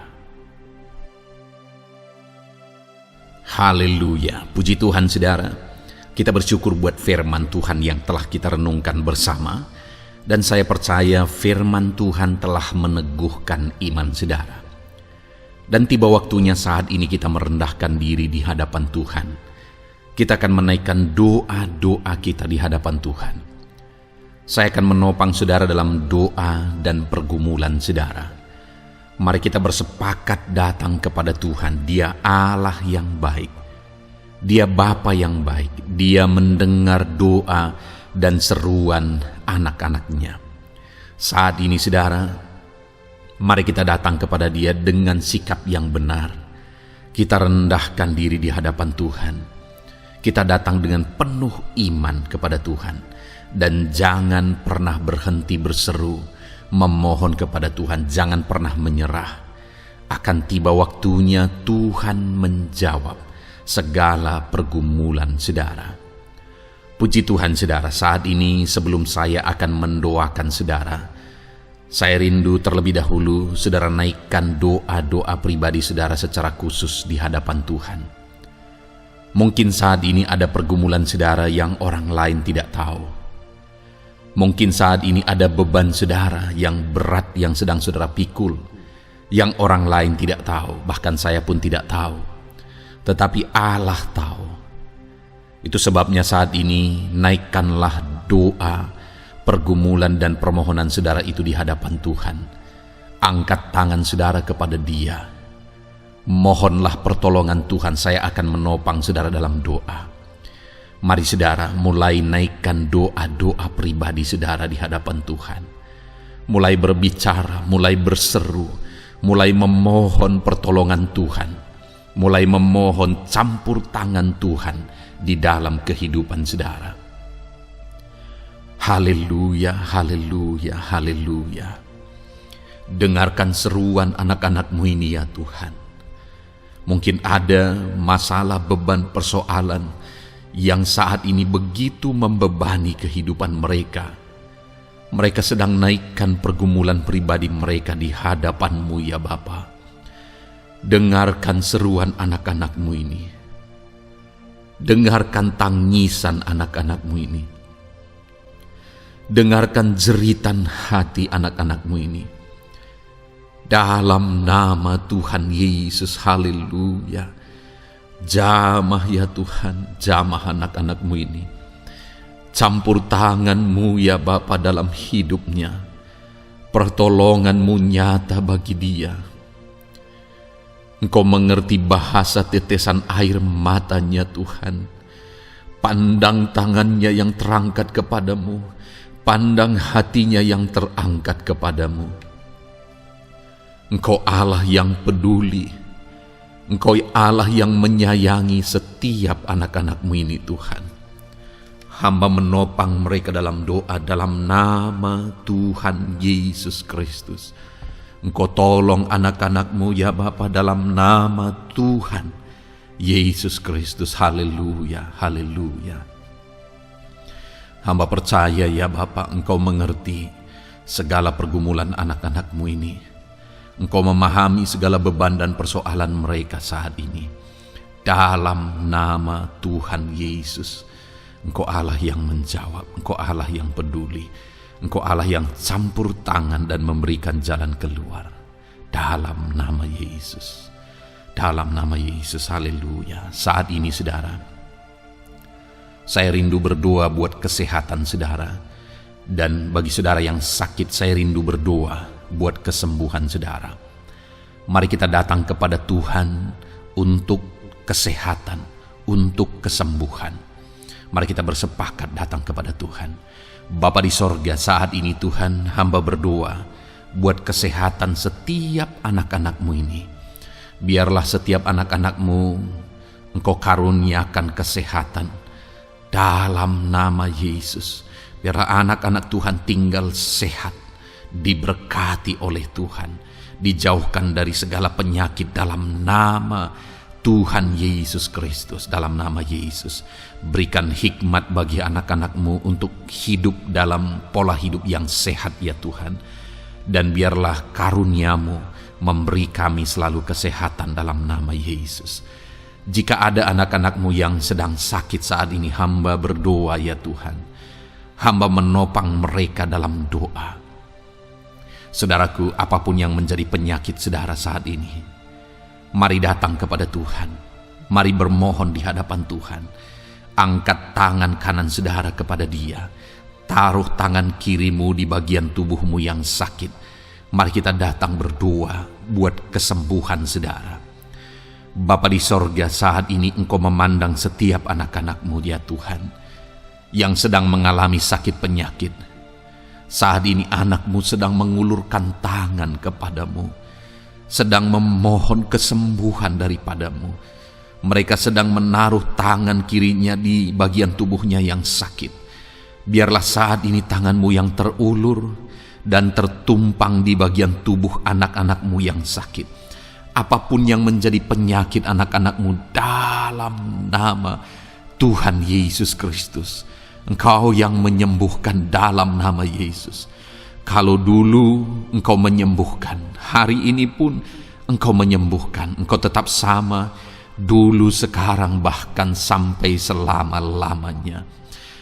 Speaker 1: haleluya. Puji Tuhan saudara, kita bersyukur buat firman Tuhan yang telah kita renungkan bersama. Dan saya percaya firman Tuhan telah meneguhkan iman saudara. Dan tiba waktunya saat ini kita merendahkan diri di hadapan Tuhan. Kita akan menaikkan doa-doa kita di hadapan Tuhan. Saya akan menopang saudara dalam doa dan pergumulan saudara. Mari kita bersepakat datang kepada Tuhan. Dia Allah yang baik. Dia Bapa yang baik. Dia mendengar doa dan seruan anak-anaknya. Saat ini saudara, mari kita datang kepada Dia dengan sikap yang benar. Kita rendahkan diri di hadapan Tuhan. Kita datang dengan penuh iman kepada Tuhan, dan jangan pernah berhenti berseru, memohon kepada Tuhan. Jangan pernah menyerah. Akan tiba waktunya Tuhan menjawab segala pergumulan saudara. Puji Tuhan saudara, saat ini sebelum saya akan mendoakan saudara, saya rindu terlebih dahulu saudara naikkan doa-doa pribadi saudara secara khusus di hadapan Tuhan. Mungkin saat ini ada pergumulan saudara yang orang lain tidak tahu. Mungkin saat ini ada beban saudara yang berat yang sedang saudara pikul, yang orang lain tidak tahu, bahkan saya pun tidak tahu. Tetapi Allah tahu. Itu sebabnya saat ini naikkanlah doa, pergumulan dan permohonan saudara itu di hadapan Tuhan. Angkat tangan saudara kepada Dia. Mohonlah pertolongan Tuhan, saya akan menopang saudara dalam doa. Mari saudara mulai naikkan doa-doa pribadi saudara di hadapan Tuhan. Mulai berbicara, mulai berseru, mulai memohon pertolongan Tuhan. Mulai memohon campur tangan Tuhan di dalam kehidupan saudara. Haleluya, haleluya, haleluya. Dengarkan seruan anak-anak-Mu ini ya Tuhan. Mungkin ada masalah, beban, persoalan yang saat ini begitu membebani kehidupan mereka. Mereka sedang naikkan pergumulan pribadi mereka di hadapan-Mu ya Bapa. Dengarkan seruan anak-anak-Mu ini. Dengarkan tangisan anak-anak-Mu ini. Dengarkan jeritan hati anak-anak-Mu ini. Dalam nama Tuhan Yesus, haleluya. Jamah ya Tuhan, jamah anak-anak-Mu ini. Campur tangan-Mu ya Bapa dalam hidupnya. Pertolongan-Mu nyata bagi dia. Engkau mengerti bahasa tetesan air matanya Tuhan. Pandang tangannya yang terangkat kepadamu. Pandang hatinya yang terangkat kepadamu. Engkau Allah yang peduli. Engkau Allah yang menyayangi setiap anak-anak-Mu ini Tuhan. Hamba menopang mereka dalam doa dalam nama Tuhan Yesus Kristus. Engkau tolong anak-anak-Mu ya Bapa dalam nama Tuhan Yesus Kristus. Haleluya, haleluya. Hamba percaya ya Bapa, Engkau mengerti segala pergumulan anak-anak-Mu ini. Engkau memahami segala beban dan persoalan mereka saat ini. Dalam nama Tuhan Yesus, Engkau Allah yang menjawab, Engkau Allah yang peduli. Engkau Allah yang campur tangan dan memberikan jalan keluar. Dalam nama Yesus. Dalam nama Yesus, haleluya. Saat ini saudara, saya rindu berdoa buat kesehatan saudara. Dan bagi saudara yang sakit, saya rindu berdoa buat kesembuhan saudara. Mari kita datang kepada Tuhan untuk kesehatan. untuk kesembuhan. Mari kita bersepakat datang kepada Tuhan. Bapa di sorga, saat ini Tuhan, hamba berdoa buat kesehatan setiap anak-anak-Mu ini. Biarlah setiap anak-anak-Mu Engkau karuniakan kesehatan dalam nama Yesus. Biarlah anak-anak Tuhan tinggal sehat, diberkati oleh Tuhan, dijauhkan dari segala penyakit dalam nama Tuhan Yesus Kristus. Dalam nama Yesus, berikan hikmat bagi anak-anak-Mu untuk hidup dalam pola hidup yang sehat ya Tuhan. Dan biarlah karunia-Mu memberi kami selalu kesehatan dalam nama Yesus. Jika ada anak-anak-Mu yang sedang sakit saat ini, hamba berdoa ya Tuhan. Hamba menopang mereka dalam doa. Saudaraku, apapun yang menjadi penyakit saudara saat ini, mari datang kepada Tuhan. Mari bermohon di hadapan Tuhan. Angkat tangan kanan saudara kepada Dia. Taruh tangan kirimu di bagian tubuhmu yang sakit. Mari kita datang berdoa buat kesembuhan saudara. Bapa di sorga, saat ini Engkau memandang setiap anak-anak-Mu ya Tuhan, yang sedang mengalami sakit penyakit. Saat ini anak-Mu sedang mengulurkan tangan kepadamu, sedang memohon kesembuhan daripadamu. Mereka sedang menaruh tangan kirinya di bagian tubuhnya yang sakit. Biarlah saat ini tangan-Mu yang terulur dan tertumpang di bagian tubuh anak-anak-Mu yang sakit. Apapun yang menjadi penyakit anak-anak-Mu, dalam nama Tuhan Yesus Kristus, Engkau yang menyembuhkan dalam nama Yesus. Kalau dulu Engkau menyembuhkan, hari ini pun Engkau menyembuhkan. Engkau tetap sama, dulu, sekarang, bahkan sampai selama-lamanya.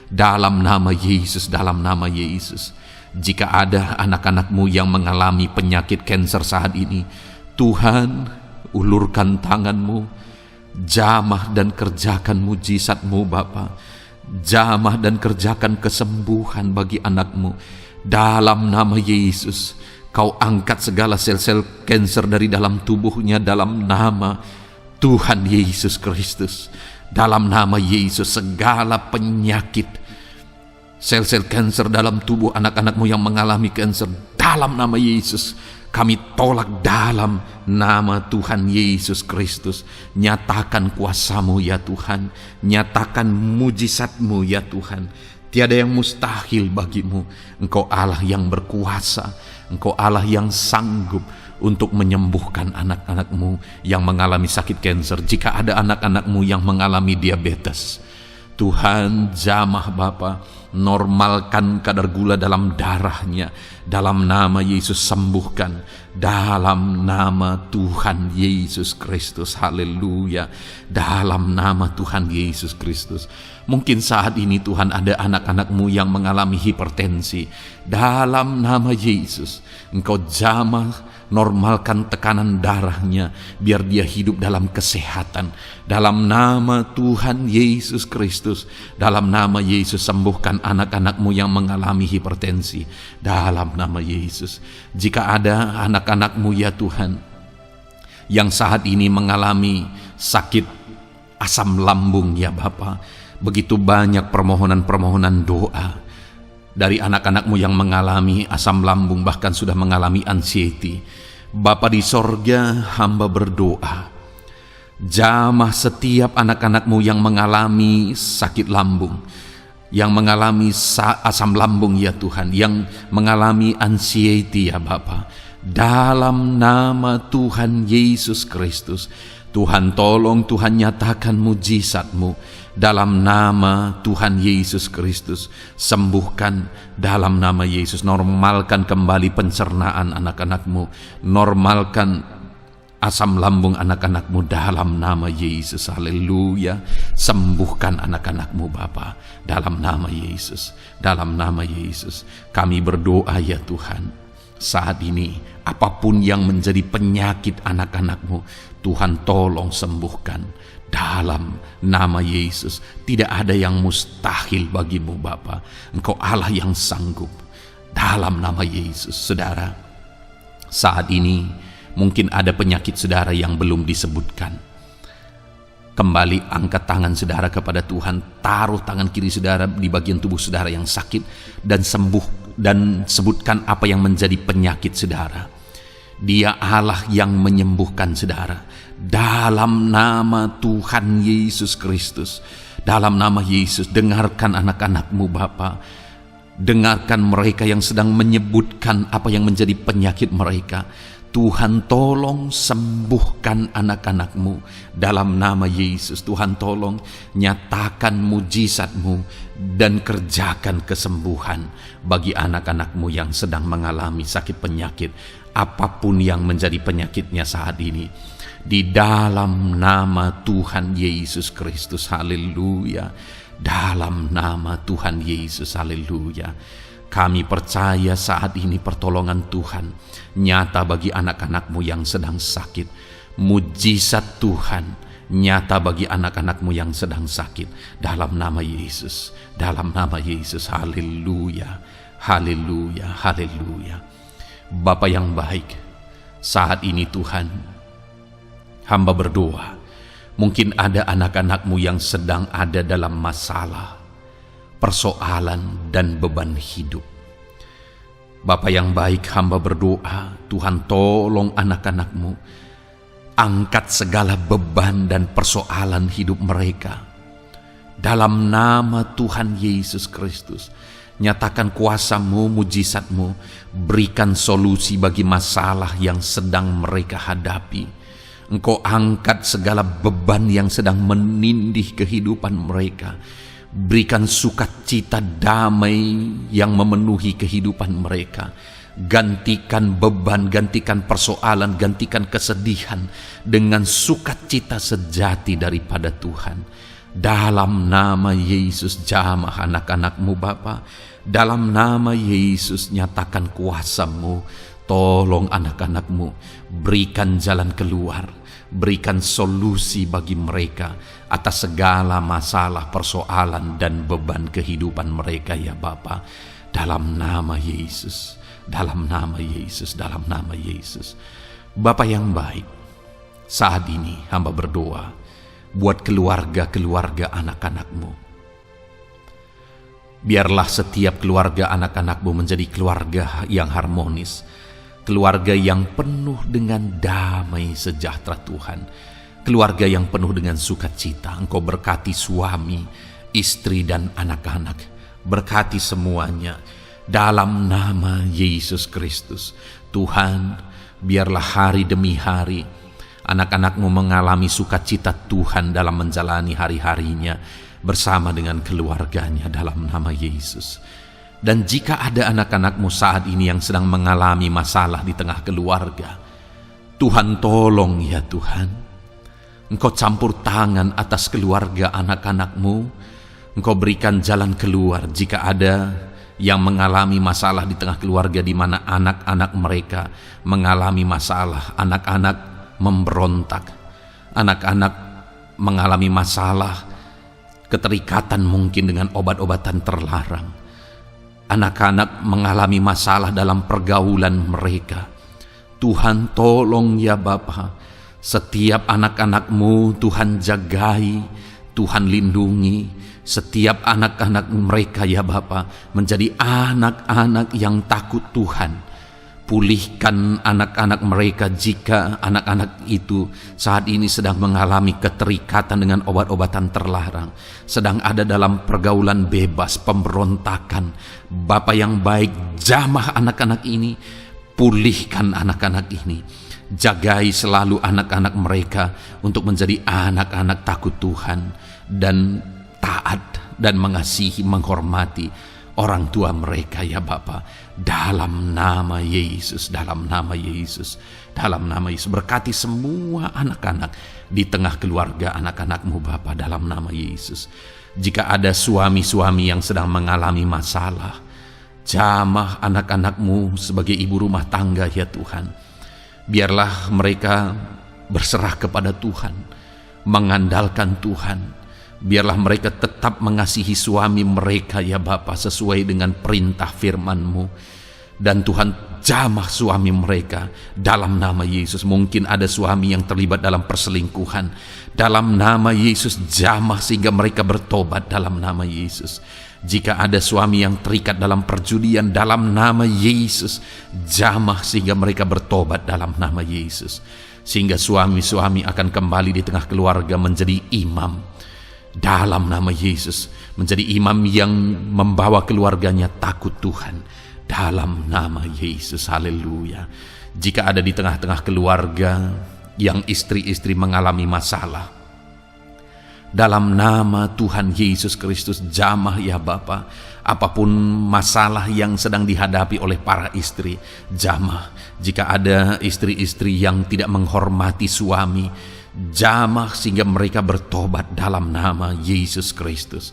Speaker 1: Dalam nama Yesus, dalam nama Yesus. Jika ada anak-anak-Mu yang mengalami penyakit kanker saat ini, Tuhan, ulurkan tangan-Mu, jamah dan kerjakan mujizat-Mu Bapa. Jamah dan kerjakan kesembuhan bagi anak-Mu. Dalam nama Yesus, Kau angkat segala sel-sel kanker dari dalam tubuhnya dalam nama Tuhan Yesus Kristus. Dalam nama Yesus, segala penyakit, sel-sel kanker dalam tubuh anak-anak-Mu yang mengalami kanker, dalam nama Yesus, kami tolak dalam nama Tuhan Yesus Kristus. Nyatakan kuasa-Mu ya Tuhan, nyatakan mujizat-Mu ya Tuhan. Tiada yang mustahil bagi-Mu. Engkau Allah yang berkuasa, Engkau Allah yang sanggup untuk menyembuhkan anak-anak-Mu yang mengalami sakit kanker. Jika ada anak-anak-Mu yang mengalami diabetes, Tuhan, jamah Bapa, normalkan kadar gula dalam darahnya. Dalam nama Yesus, sembuhkan. Dalam nama Tuhan Yesus Kristus. Haleluya. Dalam nama Tuhan Yesus Kristus. Mungkin saat ini Tuhan ada anak-anak-Mu yang mengalami hipertensi. Dalam nama Yesus, Engkau jamah, normalkan tekanan darahnya, biar dia hidup dalam kesehatan. Dalam nama Tuhan Yesus Kristus, dalam nama Yesus, sembuhkan anak-anak-Mu yang mengalami hipertensi. Dalam nama Yesus. Jika ada anak-anak-Mu ya Tuhan, yang saat ini mengalami sakit asam lambung ya Bapa, begitu banyak permohonan-permohonan doa dari anak-anak-Mu yang mengalami asam lambung, bahkan sudah mengalami anxiety. Bapa di sorga, hamba berdoa, jamah setiap anak-anak-Mu yang mengalami sakit lambung, yang mengalami asam lambung ya Tuhan, yang mengalami anxiety ya Bapa. Dalam nama Tuhan Yesus Kristus, Tuhan tolong, Tuhan nyatakan mujizat-Mu. Dalam nama Tuhan Yesus Kristus, sembuhkan dalam nama Yesus. Normalkan kembali pencernaan anak-anak-Mu, normalkan asam lambung anak-anak-Mu dalam nama Yesus. Haleluya. Sembuhkan anak-anak-Mu Bapa, dalam nama Yesus. Dalam nama Yesus kami berdoa ya Tuhan. Saat ini apapun yang menjadi penyakit anak-anak-Mu, Tuhan tolong sembuhkan. Dalam nama Yesus, tidak ada yang mustahil bagi-Mu Bapa. Engkau Allah yang sanggup. Dalam nama Yesus. Saudara, saat ini mungkin ada penyakit saudara yang belum disebutkan. Kembali angkat tangan saudara kepada Tuhan, taruh tangan kiri saudara di bagian tubuh saudara yang sakit dan sembuh, dan sebutkan apa yang menjadi penyakit saudara. Dia Allah yang menyembuhkan saudara. Dalam nama Tuhan Yesus Kristus, dalam nama Yesus, dengarkan anak-anakmu Bapa. Dengarkan mereka yang sedang menyebutkan apa yang menjadi penyakit mereka. Tuhan tolong sembuhkan anak-anakmu dalam nama Yesus. Tuhan tolong nyatakan mujizat-Mu dan kerjakan kesembuhan bagi anak-anakmu yang sedang mengalami sakit penyakit, apapun yang menjadi penyakitnya saat ini. Di dalam nama Tuhan Yesus Kristus, haleluya. Dalam nama Tuhan Yesus, haleluya. Kami percaya saat ini pertolongan Tuhan nyata bagi anak-anakmu yang sedang sakit. Mujizat Tuhan nyata bagi anak-anakmu yang sedang sakit. Dalam nama Yesus, dalam nama Yesus, haleluya, haleluya, haleluya. Bapa yang baik, saat ini Tuhan, hamba berdoa, mungkin ada anak-anakmu yang sedang ada dalam masalah, persoalan dan beban hidup. Bapa yang baik, hamba berdoa, Tuhan tolong anak-anakmu, angkat segala beban dan persoalan hidup mereka. Dalam nama Tuhan Yesus Kristus, nyatakan kuasa-Mu, mujizat-Mu, berikan solusi bagi masalah yang sedang mereka hadapi. Engkau angkat segala beban yang sedang menindih kehidupan mereka. Berikan sukacita damai yang memenuhi kehidupan mereka. Gantikan beban, gantikan persoalan, gantikan kesedihan dengan sukacita sejati daripada Tuhan. Dalam nama Yesus, jamah anak-anakmu Bapa. Dalam nama Yesus, nyatakan kuasa-Mu. Tolong anak-anakmu, berikan jalan keluar, berikan solusi bagi mereka atas segala masalah, persoalan, dan beban kehidupan mereka ya Bapa. Dalam nama Yesus, dalam nama Yesus, dalam nama Yesus. Bapa yang baik, saat ini hamba berdoa buat keluarga-keluarga anak-anakmu. Biarlah setiap keluarga anak-anakmu menjadi keluarga yang harmonis, keluarga yang penuh dengan damai sejahtera Tuhan, keluarga yang penuh dengan sukacita. Engkau berkati suami, istri, dan anak-anak. Berkati semuanya dalam nama Yesus Kristus. Tuhan, biarlah hari demi hari anak-anakmu mengalami sukacita Tuhan dalam menjalani hari-harinya bersama dengan keluarganya dalam nama Yesus. Dan jika ada anak-anakmu saat ini yang sedang mengalami masalah di tengah keluarga, Tuhan tolong ya Tuhan. Engkau campur tangan atas keluarga anak-anakmu. Engkau berikan jalan keluar jika ada yang mengalami masalah di tengah keluarga, di mana anak-anak mereka mengalami masalah, anak-anak memberontak, anak-anak mengalami masalah, keterikatan mungkin dengan obat-obatan terlarang. Anak-anak mengalami masalah dalam pergaulan mereka. Tuhan tolong ya Bapa, setiap anak-anakmu Tuhan jagai, Tuhan lindungi. Setiap anak-anak mereka ya Bapa menjadi anak-anak yang takut Tuhan. Pulihkan anak-anak mereka jika anak-anak itu saat ini sedang mengalami keterikatan dengan obat-obatan terlarang, sedang ada dalam pergaulan bebas, pemberontakan. Bapa yang baik, jamah anak-anak ini, pulihkan anak-anak ini. Jagai selalu anak-anak mereka untuk menjadi anak-anak takut Tuhan dan taat dan mengasihi, menghormati orang tua mereka ya Bapa. Dalam nama Yesus, dalam nama Yesus, dalam nama Yesus. Berkati semua anak-anak di tengah keluarga anak-anakmu Bapa, dalam nama Yesus. Jika ada suami-suami yang sedang mengalami masalah, jamah anak-anakmu sebagai ibu rumah tangga ya Tuhan. Biarlah mereka berserah kepada Tuhan, mengandalkan Tuhan. Biarlah mereka tetap mengasihi suami mereka ya Bapa sesuai dengan perintah firman-Mu. Dan Tuhan jamah suami mereka dalam nama Yesus. Mungkin ada suami yang terlibat dalam perselingkuhan, dalam nama Yesus jamah sehingga mereka bertobat dalam nama Yesus. Jika ada suami yang terikat dalam perjudian, dalam nama Yesus jamah sehingga mereka bertobat dalam nama Yesus. Sehingga suami-suami akan kembali di tengah keluarga menjadi imam dalam nama Yesus, menjadi imam yang membawa keluarganya takut Tuhan dalam nama Yesus. Haleluya. Jika ada di tengah-tengah keluarga yang istri-istri mengalami masalah, dalam nama Tuhan Yesus Kristus jamah ya Bapa. Apapun masalah yang sedang dihadapi oleh para istri, jamah. Jika ada istri-istri yang tidak menghormati suami, jamah sehingga mereka bertobat dalam nama Yesus Kristus.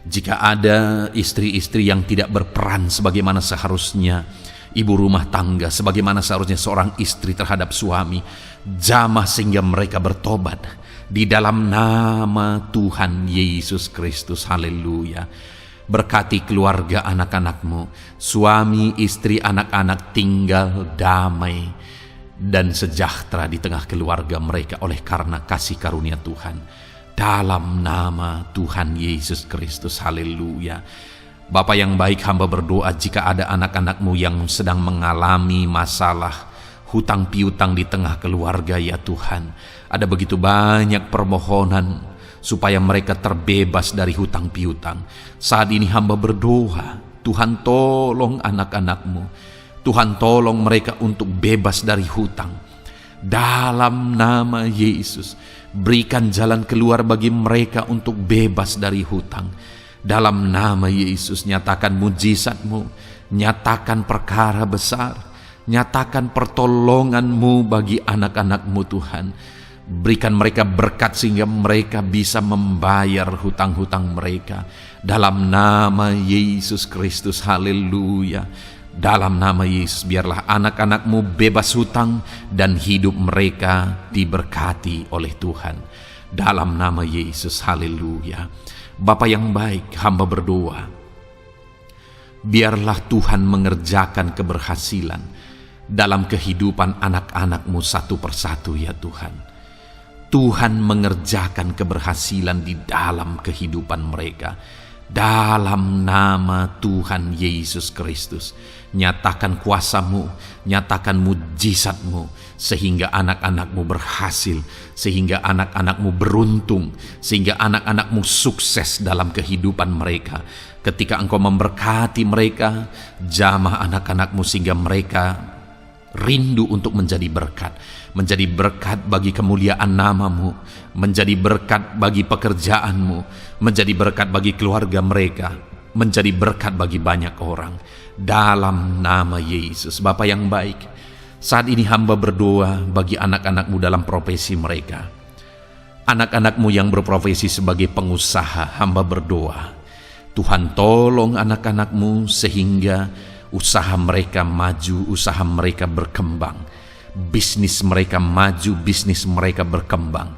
Speaker 1: Jika ada istri-istri yang tidak berperan sebagaimana seharusnya, ibu rumah tangga sebagaimana seharusnya seorang istri terhadap suami, jamah sehingga mereka bertobat di dalam nama Tuhan Yesus Kristus. Haleluya. Berkati keluarga anak-anakmu, suami, istri, anak-anak tinggal damai dan sejahtera di tengah keluarga mereka oleh karena kasih karunia Tuhan dalam nama Tuhan Yesus Kristus. Haleluya. Bapa yang baik, hamba berdoa jika ada anak-anakmu yang sedang mengalami masalah hutang piutang di tengah keluarga ya Tuhan, ada begitu banyak permohonan supaya mereka terbebas dari hutang piutang. Saat ini hamba berdoa, Tuhan tolong anak-anakmu, Tuhan tolong mereka untuk bebas dari hutang dalam nama Yesus. Berikan jalan keluar bagi mereka untuk bebas dari hutang dalam nama Yesus. Nyatakan mujizat-Mu, nyatakan perkara besar, nyatakan pertolongan-Mu bagi anak-anak-Mu Tuhan. Berikan mereka berkat sehingga mereka bisa membayar hutang-hutang mereka dalam nama Yesus Kristus. Haleluya. Dalam nama Yesus biarlah anak-anak-Mu bebas hutang dan hidup mereka diberkati oleh Tuhan dalam nama Yesus. Haleluya. Bapa yang baik, hamba berdoa biarlah Tuhan mengerjakan keberhasilan dalam kehidupan anak-anak-Mu satu persatu ya Tuhan. Tuhan mengerjakan keberhasilan di dalam kehidupan mereka dalam nama Tuhan Yesus Kristus. Nyatakan kuasa-Mu, nyatakan mujizat-Mu sehingga anak-anak-Mu berhasil, sehingga anak-anak-Mu beruntung, sehingga anak-anak-Mu sukses dalam kehidupan mereka. Ketika Engkau memberkati mereka, jamah anak-anak-Mu sehingga mereka rindu untuk menjadi berkat bagi kemuliaan nama-Mu, menjadi berkat bagi pekerjaan-Mu, menjadi berkat bagi keluarga mereka, menjadi berkat bagi banyak orang dalam nama Yesus. Bapa yang baik, saat ini hamba berdoa bagi anak-anak-Mu dalam profesi mereka. Anak-anak-Mu yang berprofesi sebagai pengusaha, hamba berdoa Tuhan tolong anak-anak-Mu sehingga usaha mereka maju, usaha mereka berkembang, bisnis mereka maju, bisnis mereka berkembang.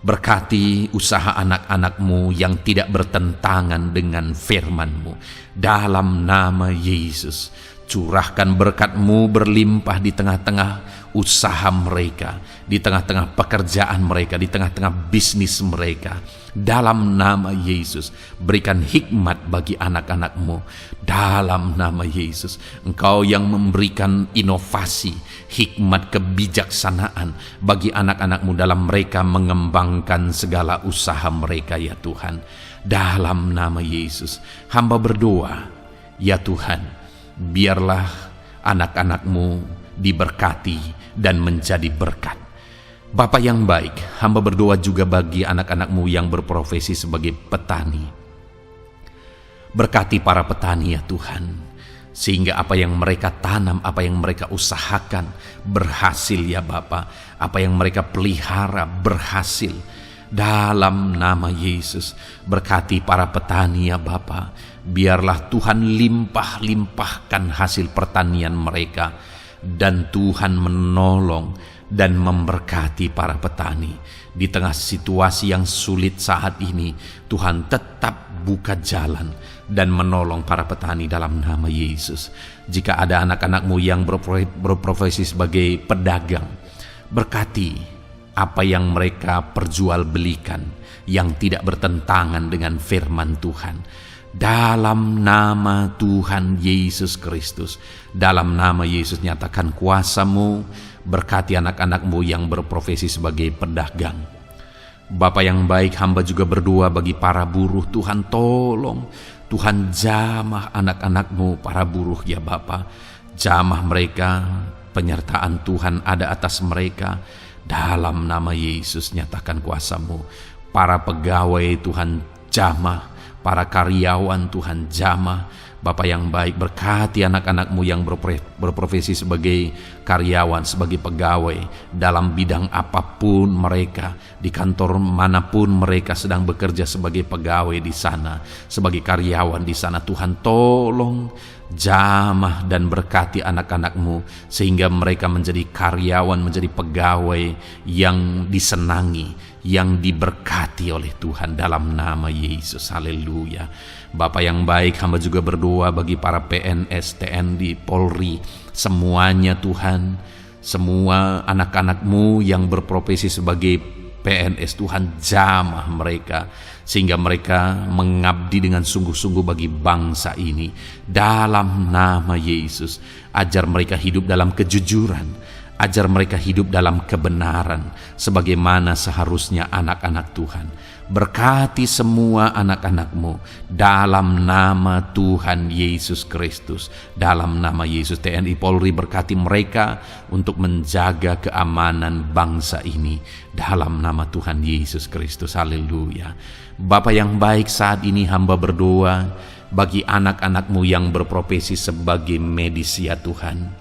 Speaker 1: Berkati usaha anak-anak-Mu yang tidak bertentangan dengan firman-Mu dalam nama Yesus. Curahkan berkat-Mu berlimpah di tengah-tengah usaha mereka, di tengah-tengah pekerjaan mereka, di tengah-tengah bisnis mereka dalam nama Yesus. Berikan hikmat bagi anak-anak-Mu dalam nama Yesus. Engkau yang memberikan inovasi, hikmat, kebijaksanaan bagi anak-anak-Mu dalam mereka mengembangkan segala usaha mereka ya Tuhan. Dalam nama Yesus hamba berdoa ya Tuhan, biarlah anak-anak-Mu diberkati dan menjadi berkat. Bapa yang baik, hamba berdoa juga bagi anak-anak-Mu yang berprofesi sebagai petani. Berkati para petani ya Tuhan, sehingga apa yang mereka tanam, apa yang mereka usahakan berhasil ya Bapa. Apa yang mereka pelihara berhasil dalam nama Yesus. Berkati para petani ya Bapa, biarlah Tuhan limpah-limpahkan hasil pertanian mereka, dan Tuhan menolong dan memberkati para petani di tengah situasi yang sulit saat ini. Tuhan tetap buka jalan dan menolong para petani dalam nama Yesus. Jika ada anak-anak-Mu yang berprofesi sebagai pedagang, berkati apa yang mereka perjualbelikan yang tidak bertentangan dengan firman Tuhan. Dalam nama Tuhan Yesus Kristus, dalam nama Yesus nyatakan kuasa-Mu, berkati anak-anak-Mu yang berprofesi sebagai pedagang. Bapa yang baik, hamba juga berdoa bagi para buruh. Tuhan tolong, Tuhan jamah anak-anak-Mu para buruh ya Bapa. Jamah mereka, penyertaan Tuhan ada atas mereka. Dalam nama Yesus nyatakan kuasa-Mu. Para pegawai Tuhan jamah, para karyawan Tuhan jamah. Bapa yang baik, berkati anak-anak-Mu yang berprofesi sebagai karyawan, sebagai pegawai dalam bidang apapun mereka, di kantor manapun mereka sedang bekerja sebagai pegawai di sana, sebagai karyawan di sana. Tuhan tolong jamah dan berkati anak-anak-Mu sehingga mereka menjadi karyawan, menjadi pegawai yang disenangi, yang diberkati oleh Tuhan dalam nama Yesus. Haleluya. Bapa yang baik, hamba juga berdoa bagi para PNS, TNI, Polri, semuanya Tuhan, semua anak-anak-Mu yang berprofesi sebagai PNS, Tuhan jamah mereka sehingga mereka mengabdi dengan sungguh-sungguh bagi bangsa ini. Dalam nama Yesus, ajar mereka hidup dalam kejujuran, ajar mereka hidup dalam kebenaran sebagaimana seharusnya anak-anak Tuhan. Berkati semua anak-anak-Mu dalam nama Tuhan Yesus Kristus. Dalam nama Yesus, TNI Polri berkati mereka untuk menjaga keamanan bangsa ini dalam nama Tuhan Yesus Kristus. Haleluya. Bapa yang baik, saat ini hamba berdoa bagi anak-anak-Mu yang berprofesi sebagai medis ya Tuhan.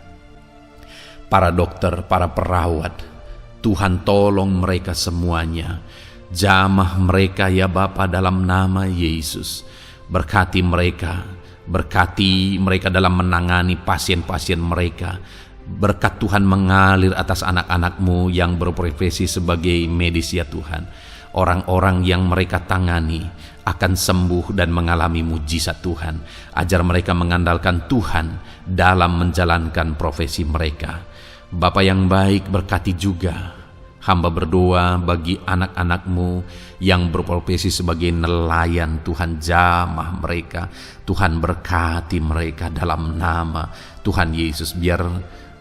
Speaker 1: Para dokter, para perawat, Tuhan tolong mereka semuanya. Jamah mereka ya Bapa dalam nama Yesus. Berkati mereka dalam menangani pasien-pasien mereka. Berkat Tuhan mengalir atas anak-anak-Mu yang berprofesi sebagai medis ya Tuhan. Orang-orang yang mereka tangani akan sembuh dan mengalami mujizat Tuhan. Ajar mereka mengandalkan Tuhan dalam menjalankan profesi mereka. Bapa yang baik, berkati juga hamba berdoa bagi anak-anak-Mu yang berprofesi sebagai nelayan. Tuhan jamah mereka, Tuhan berkati mereka dalam nama Tuhan Yesus. Biar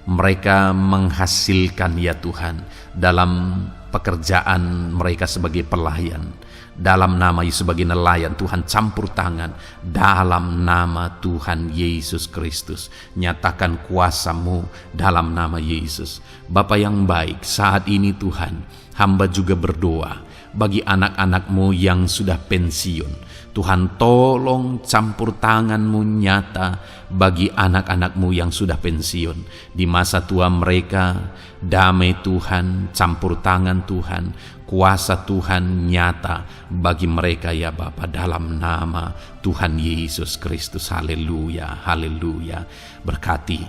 Speaker 1: mereka menghasilkan ya Tuhan dalam pekerjaan mereka sebagai pelayan. Dalam nama Yesus sebagai nelayan, Tuhan campur tangan dalam nama Tuhan Yesus Kristus. Nyatakan kuasa-Mu dalam nama Yesus. Bapa yang baik, saat ini Tuhan, hamba juga berdoa bagi anak-anak-Mu yang sudah pensiun. Tuhan tolong campur tangan-Mu nyata bagi anak-anak-Mu yang sudah pensiun. Di masa tua mereka, damai Tuhan, campur tangan Tuhan, kuasa Tuhan nyata bagi mereka ya Bapa dalam nama Tuhan Yesus Kristus. Haleluya, haleluya. Berkati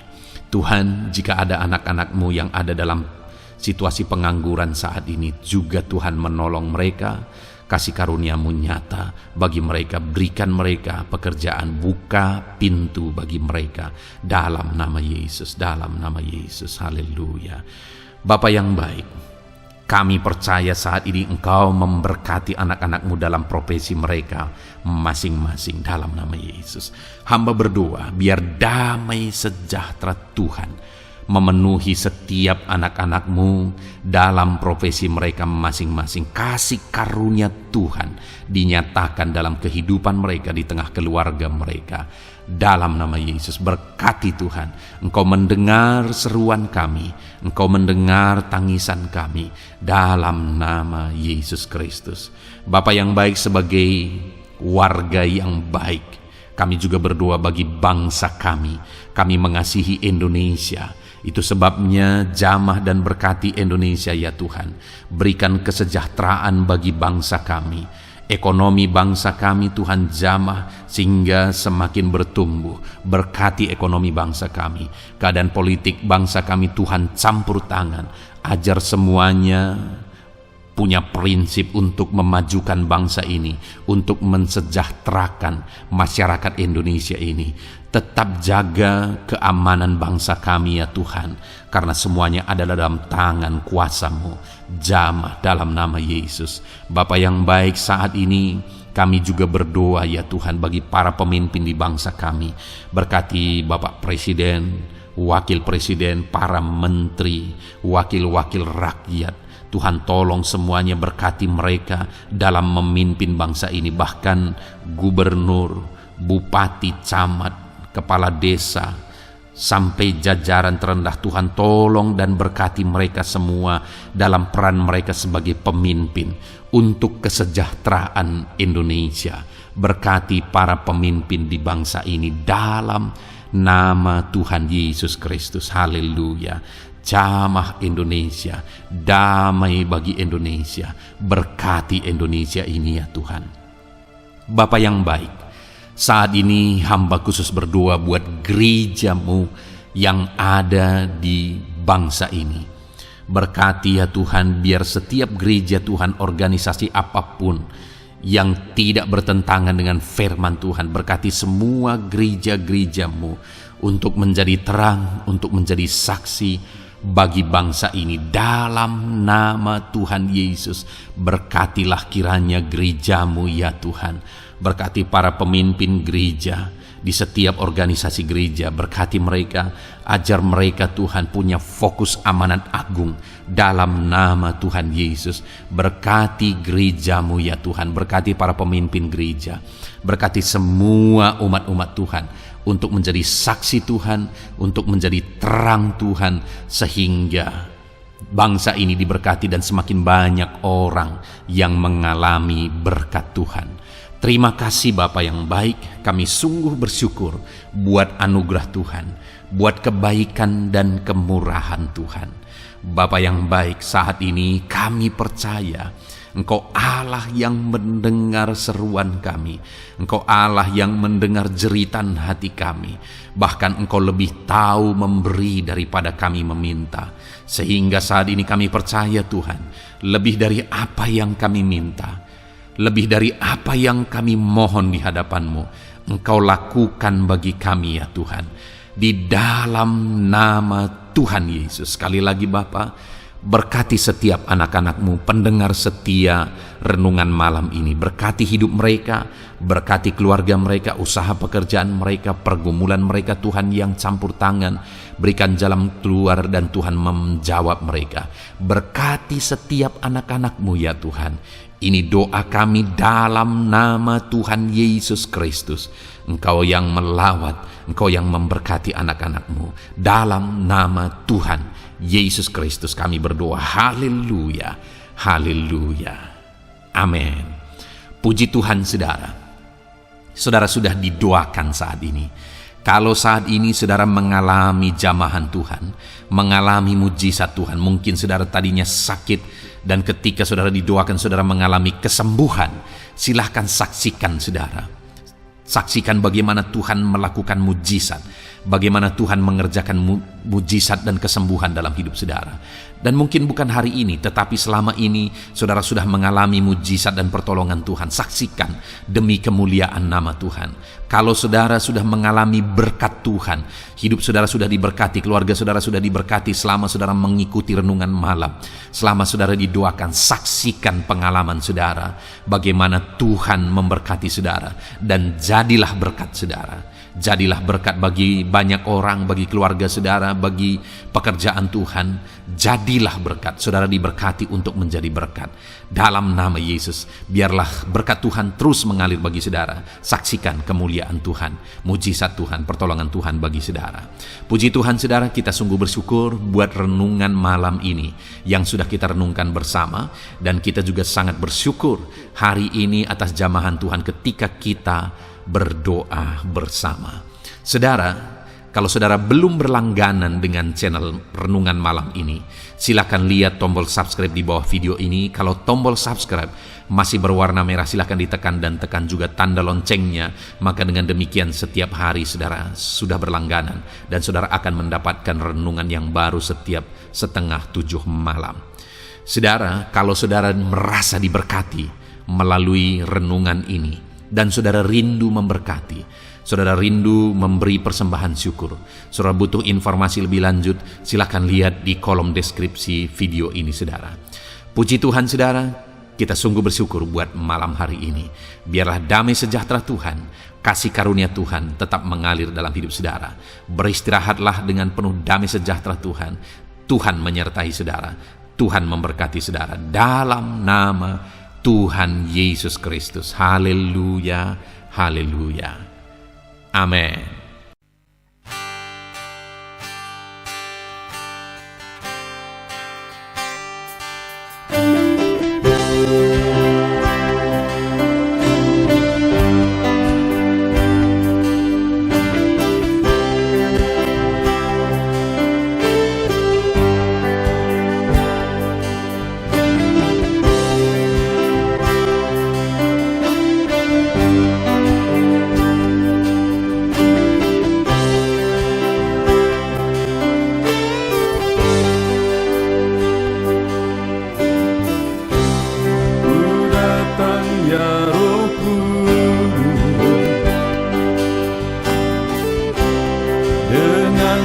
Speaker 1: Tuhan, jika ada anak-anak-Mu yang ada dalam situasi pengangguran saat ini, juga Tuhan menolong mereka. Kasih karunia-Mu nyata bagi mereka, berikan mereka pekerjaan, buka pintu bagi mereka dalam nama Yesus, dalam nama Yesus. Haleluya. Bapa yang baik, kami percaya saat ini Engkau memberkati anak-anak-Mu dalam profesi mereka masing-masing dalam nama Yesus. Hamba berdoa biar damai sejahtera Tuhan memenuhi setiap anak-anak-Mu dalam profesi mereka masing-masing. Kasih karunia Tuhan dinyatakan dalam kehidupan mereka, di tengah keluarga mereka. Dalam nama Yesus, berkati Tuhan. Engkau mendengar seruan kami, Engkau mendengar tangisan kami dalam nama Yesus Kristus. Bapa yang baik, sebagai warga yang baik, kami juga berdoa bagi bangsa kami. Kami mengasihi Indonesia. Itu sebabnya jamah dan berkati Indonesia ya Tuhan. Berikan kesejahteraan bagi bangsa kami. Ekonomi bangsa kami Tuhan jamah sehingga semakin bertumbuh. Berkati ekonomi bangsa kami. Keadaan politik bangsa kami Tuhan campur tangan. Ajar semuanya punya prinsip untuk memajukan bangsa ini, untuk mensejahterakan masyarakat Indonesia ini. Tetap jaga keamanan bangsa kami ya Tuhan, karena semuanya adalah dalam tangan kuasa-Mu. Jamah dalam nama Yesus. Bapa yang baik, saat ini kami juga berdoa ya Tuhan bagi para pemimpin di bangsa kami. Berkati Bapak Presiden, Wakil Presiden, para menteri, wakil-wakil rakyat. Tuhan tolong semuanya, berkati mereka dalam memimpin bangsa ini. Bahkan gubernur, bupati, camat, kepala desa, sampai jajaran terendah. Tuhan tolong dan berkati mereka semua dalam peran mereka sebagai pemimpin untuk kesejahteraan Indonesia. Berkati para pemimpin di bangsa ini dalam nama Tuhan Yesus Kristus. Haleluya. Jamah Indonesia, damai bagi Indonesia, berkati Indonesia ini ya Tuhan. Bapa yang baik, saat ini hamba khusus berdoa buat gereja-Mu yang ada di bangsa ini. Berkati ya Tuhan, biar setiap gereja Tuhan, organisasi apapun yang tidak bertentangan dengan firman Tuhan, berkati semua gereja-gereja-Mu untuk menjadi terang, untuk menjadi saksi bagi bangsa ini dalam nama Tuhan Yesus. Berkatilah kiranya gereja-Mu ya Tuhan. Berkati para pemimpin gereja di setiap organisasi gereja. Berkati mereka, ajar mereka Tuhan punya fokus amanat agung dalam nama Tuhan Yesus. Berkati gereja-Mu ya Tuhan. Berkati para pemimpin gereja. Berkati semua umat-umat Tuhan untuk menjadi saksi Tuhan, untuk menjadi terang Tuhan, sehingga bangsa ini diberkati dan semakin banyak orang yang mengalami berkat Tuhan. Terima kasih Bapa yang baik, kami sungguh bersyukur buat anugerah Tuhan, buat kebaikan dan kemurahan Tuhan. Bapa yang baik, saat ini kami percaya Engkau Allah yang mendengar seruan kami. Engkau Allah yang mendengar jeritan hati kami. Bahkan Engkau lebih tahu memberi daripada kami meminta. Sehingga saat ini kami percaya Tuhan, lebih dari apa yang kami minta, lebih dari apa yang kami mohon di hadapan-Mu, Engkau lakukan bagi kami ya Tuhan. Di dalam nama Tuhan Yesus. Sekali lagi Bapa, berkati setiap anak-anak-Mu, pendengar setia renungan malam ini. Berkati hidup mereka, berkati keluarga mereka, usaha pekerjaan mereka, pergumulan mereka Tuhan yang campur tangan. Berikan jalan keluar dan Tuhan menjawab mereka. Berkati setiap anak-anak-Mu ya Tuhan. Ini doa kami dalam nama Tuhan Yesus Kristus. Engkau yang melawat, Engkau yang memberkati anak-anak-Mu. Dalam nama Tuhan Yesus Kristus kami berdoa. Haleluya, haleluya, amin. Puji Tuhan saudara. Saudara sudah didoakan saat ini. Kalau saat ini saudara mengalami jamahan Tuhan, mengalami mujizat Tuhan, mungkin saudara tadinya sakit dan ketika saudara didoakan saudara mengalami kesembuhan, silahkan saksikan saudara. Saksikan bagaimana Tuhan melakukan mujizat, bagaimana Tuhan mengerjakan mujizat dan kesembuhan dalam hidup saudara. Dan mungkin bukan hari ini, tetapi selama ini saudara sudah mengalami mujizat dan pertolongan Tuhan. Saksikan demi kemuliaan nama Tuhan. Kalau saudara sudah mengalami berkat Tuhan, hidup saudara sudah diberkati, keluarga saudara sudah diberkati selama saudara mengikuti renungan malam, selama saudara didoakan, saksikan pengalaman saudara, bagaimana Tuhan memberkati saudara, dan jadilah berkat saudara. Jadilah berkat bagi banyak orang, bagi keluarga saudara, bagi pekerjaan Tuhan. Jadilah berkat, saudara diberkati untuk menjadi berkat. Dalam nama Yesus, biarlah berkat Tuhan terus mengalir bagi saudara. Saksikan kemuliaan Tuhan, mujizat Tuhan, pertolongan Tuhan bagi saudara. Puji Tuhan saudara, kita sungguh bersyukur buat renungan malam ini yang sudah kita renungkan bersama. Dan kita juga sangat bersyukur hari ini atas jamahan Tuhan ketika kita berdoa bersama. Saudara, kalau saudara belum berlangganan dengan channel renungan malam ini, silakan lihat tombol subscribe di bawah video ini. Kalau tombol subscribe masih berwarna merah, silakan ditekan dan tekan juga tanda loncengnya. Maka dengan demikian setiap hari saudara sudah berlangganan dan saudara akan mendapatkan renungan yang baru setiap 6:30 malam. Saudara, kalau saudara merasa diberkati melalui renungan ini, dan saudara rindu memberkati, saudara rindu memberi persembahan syukur, saudara butuh informasi lebih lanjut, silakan lihat di kolom deskripsi video ini saudara. Puji Tuhan saudara, kita sungguh bersyukur buat malam hari ini. Biarlah damai sejahtera Tuhan, kasih karunia Tuhan tetap mengalir dalam hidup saudara. Beristirahatlah dengan penuh damai sejahtera Tuhan. Tuhan menyertai saudara, Tuhan memberkati saudara dalam nama Tuhan Yesus Kristus. Haleluya, haleluya. Amin.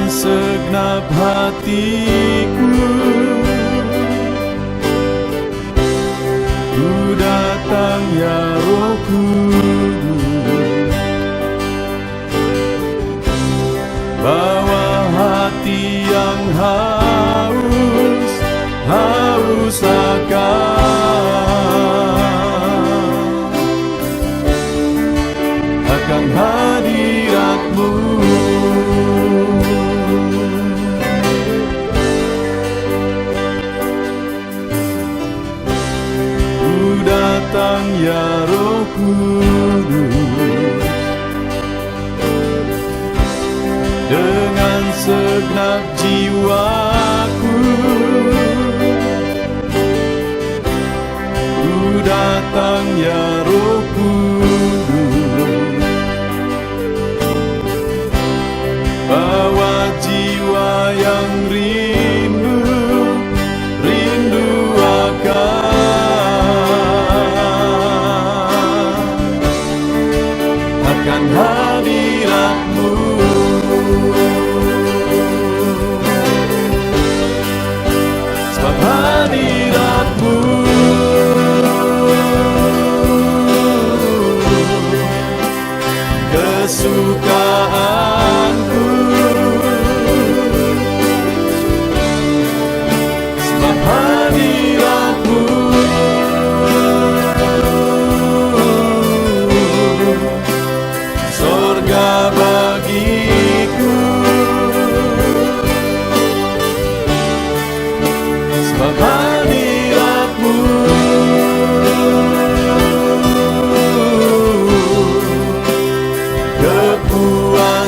Speaker 2: Segenap hatiku ku datang ya Roh Kudus, bawa hati yang haus akan hadirat-Mu. Datang ya Roh Kudus, dengan segenap jiwaku ku datang ya Roh Kudus, bawa jiwa yang rindu akan hadirat-Mu. Sebab hadirat-Mu kesukaanku, sebab hadirat-Mu sorga bagiku, sebab hadirat-Mu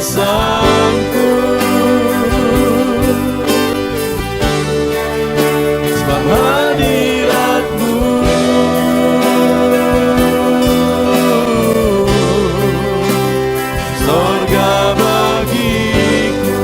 Speaker 2: kepuasanku, sebab hadirat-Mu sorga bagiku.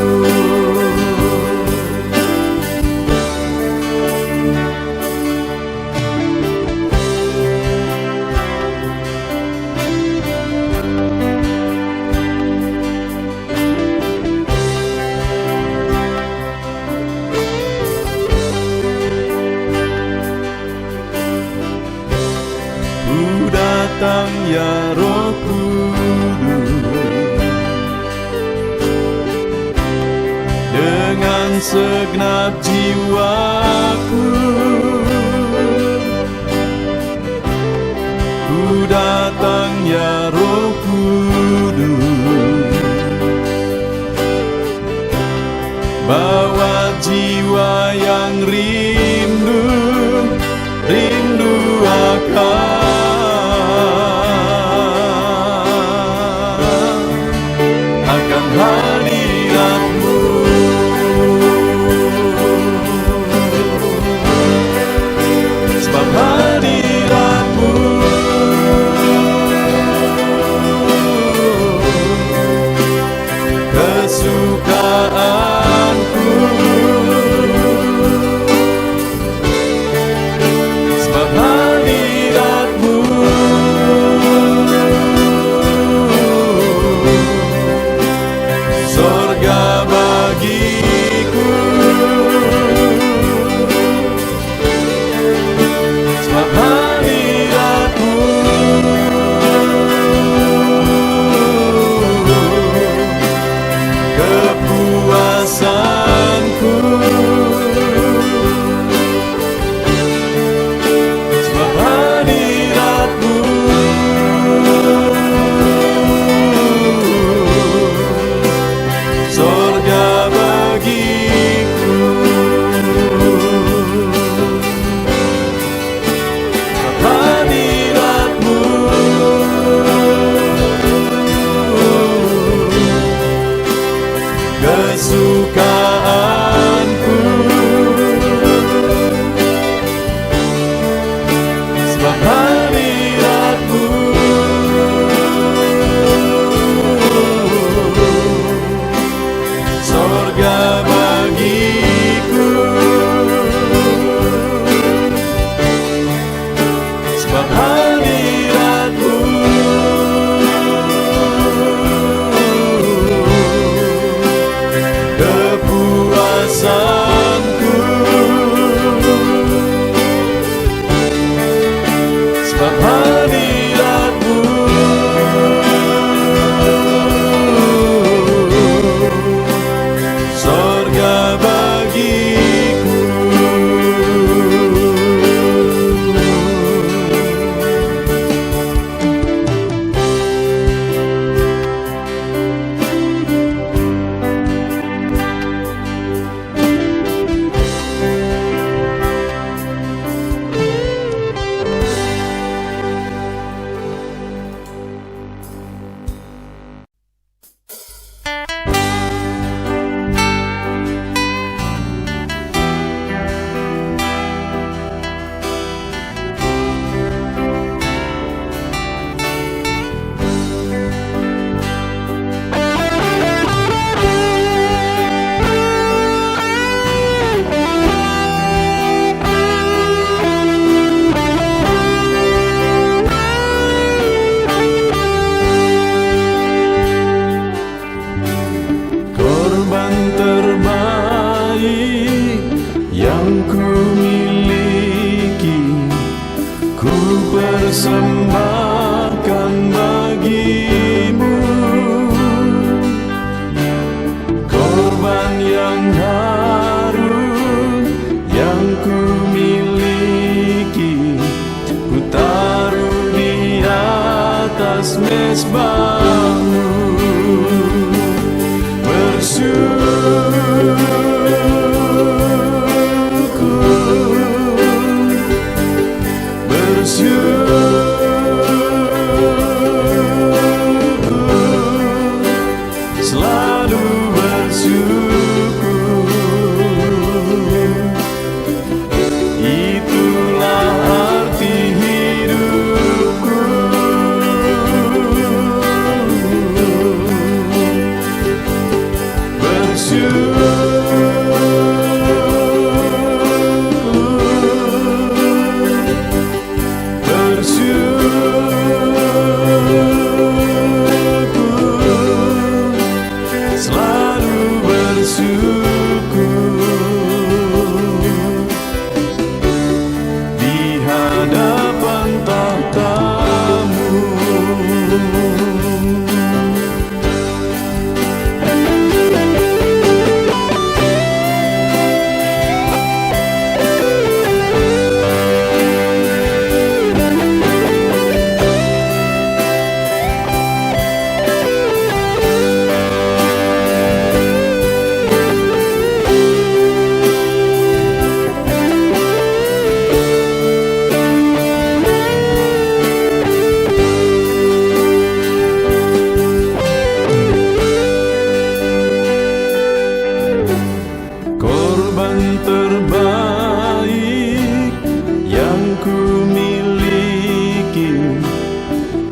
Speaker 2: Ku datang ya Roh Kudus, dengan segenap jiwaku ku datang ya Roh Kudus, bawa jiwa yang rindu akan hadirat-Mu. Sebab hadirat-Mu kesukaanku, alasanku, sebab hadiratmu sorga bagiku. Korban terbaik yang ku miliki, ku persembahkan bagimu. Korban yang harum yang ku miliki, ku taruh di atas mezbahmu. Selalu bersyukur, itulah arti hidupku. Selalu bersyukur di hadapan tahta-Mu. Korban terbaik yang ku miliki,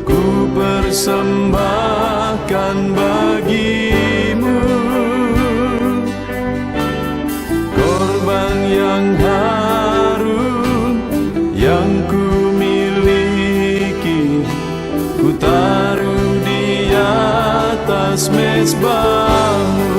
Speaker 2: ku persembahkan bagimu. Korban yang harum yang ku miliki, ku taruh di atas mezbahmu.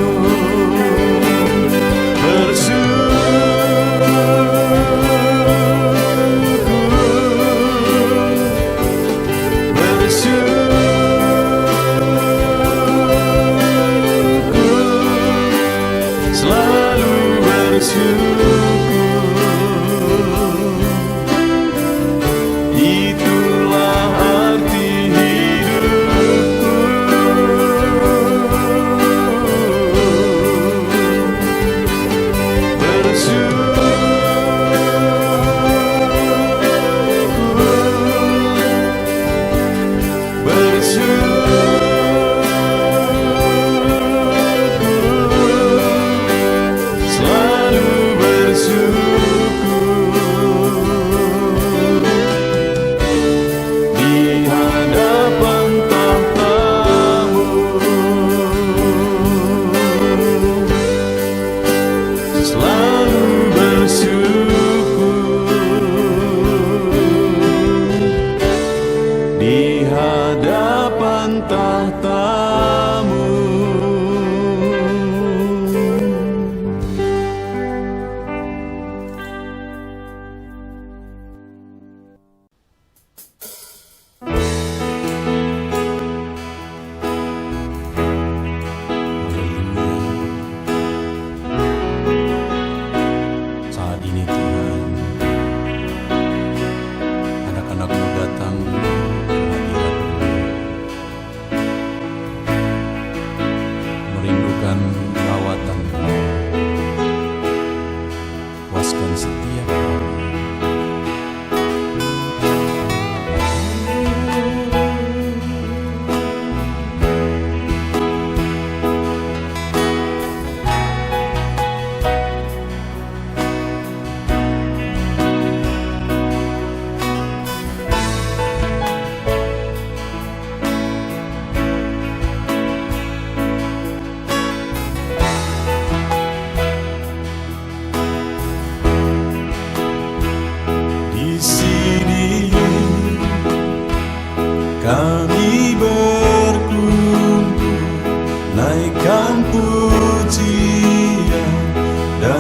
Speaker 2: Selalu bersyukur, itulah arti hidupku. tahta-Mu.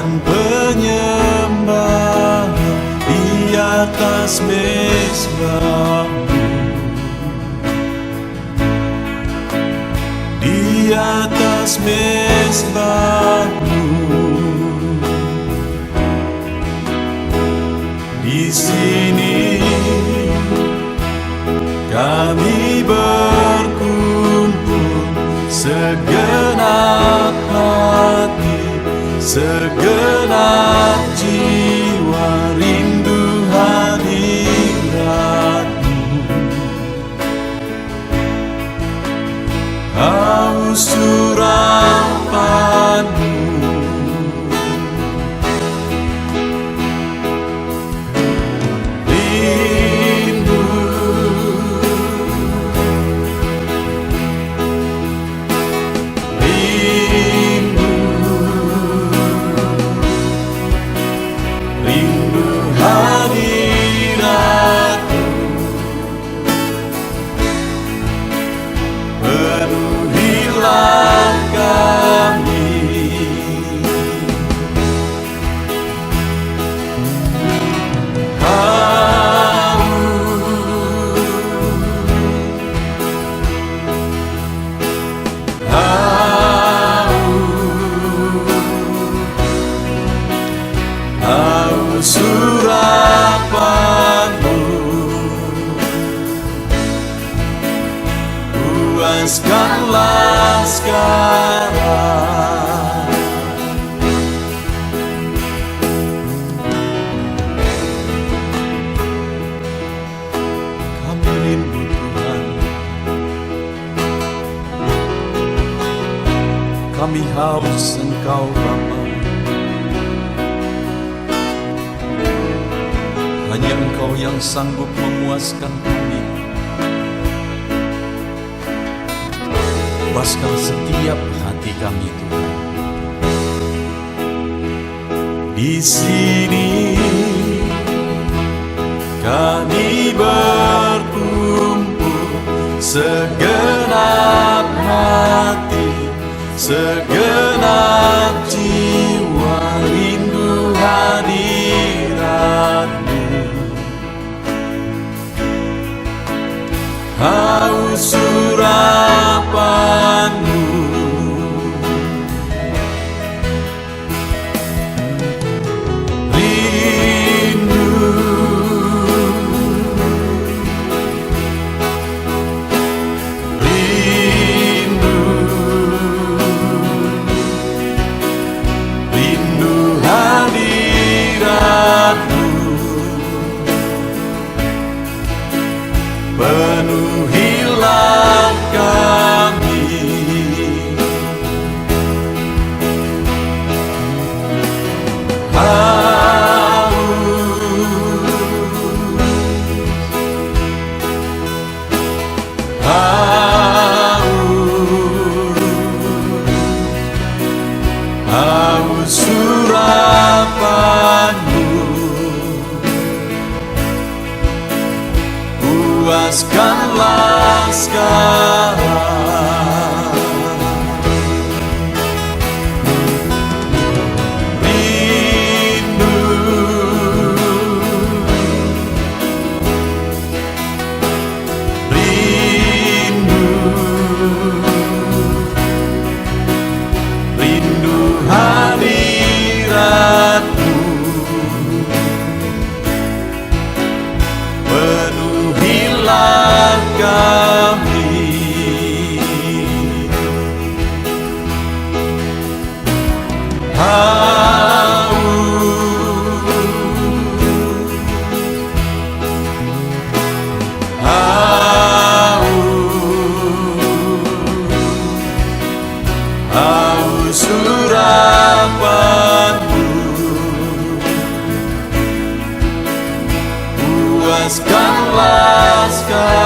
Speaker 2: dan penyembahan di atas mezbahmu, di atas mezbahmu. Di sini kami berkumpul, segenap hati, segenap jiwa, rindu hadiratmu. Haus urapanmu, surapanmu, puaskanlah sekarang. Kami rindu Tuhan, kami haus Engkau Bapa. Hanya Engkau yang sanggup memuaskan kami. Puaskan setiap hati kami Tuhan. Di sini kami berkumpul, segenap hati, segenap jiwa, rindu hadiratmu. Haus urapanmu, rindu, rindu, rindu hadiratmu. Penuhilah kami, haus surapanmu, puaskanlah sekarang. Rindu, rindu, rindu hadiratmu. Penuhilah kami, haus urapanmu, puaskanlah sekarang.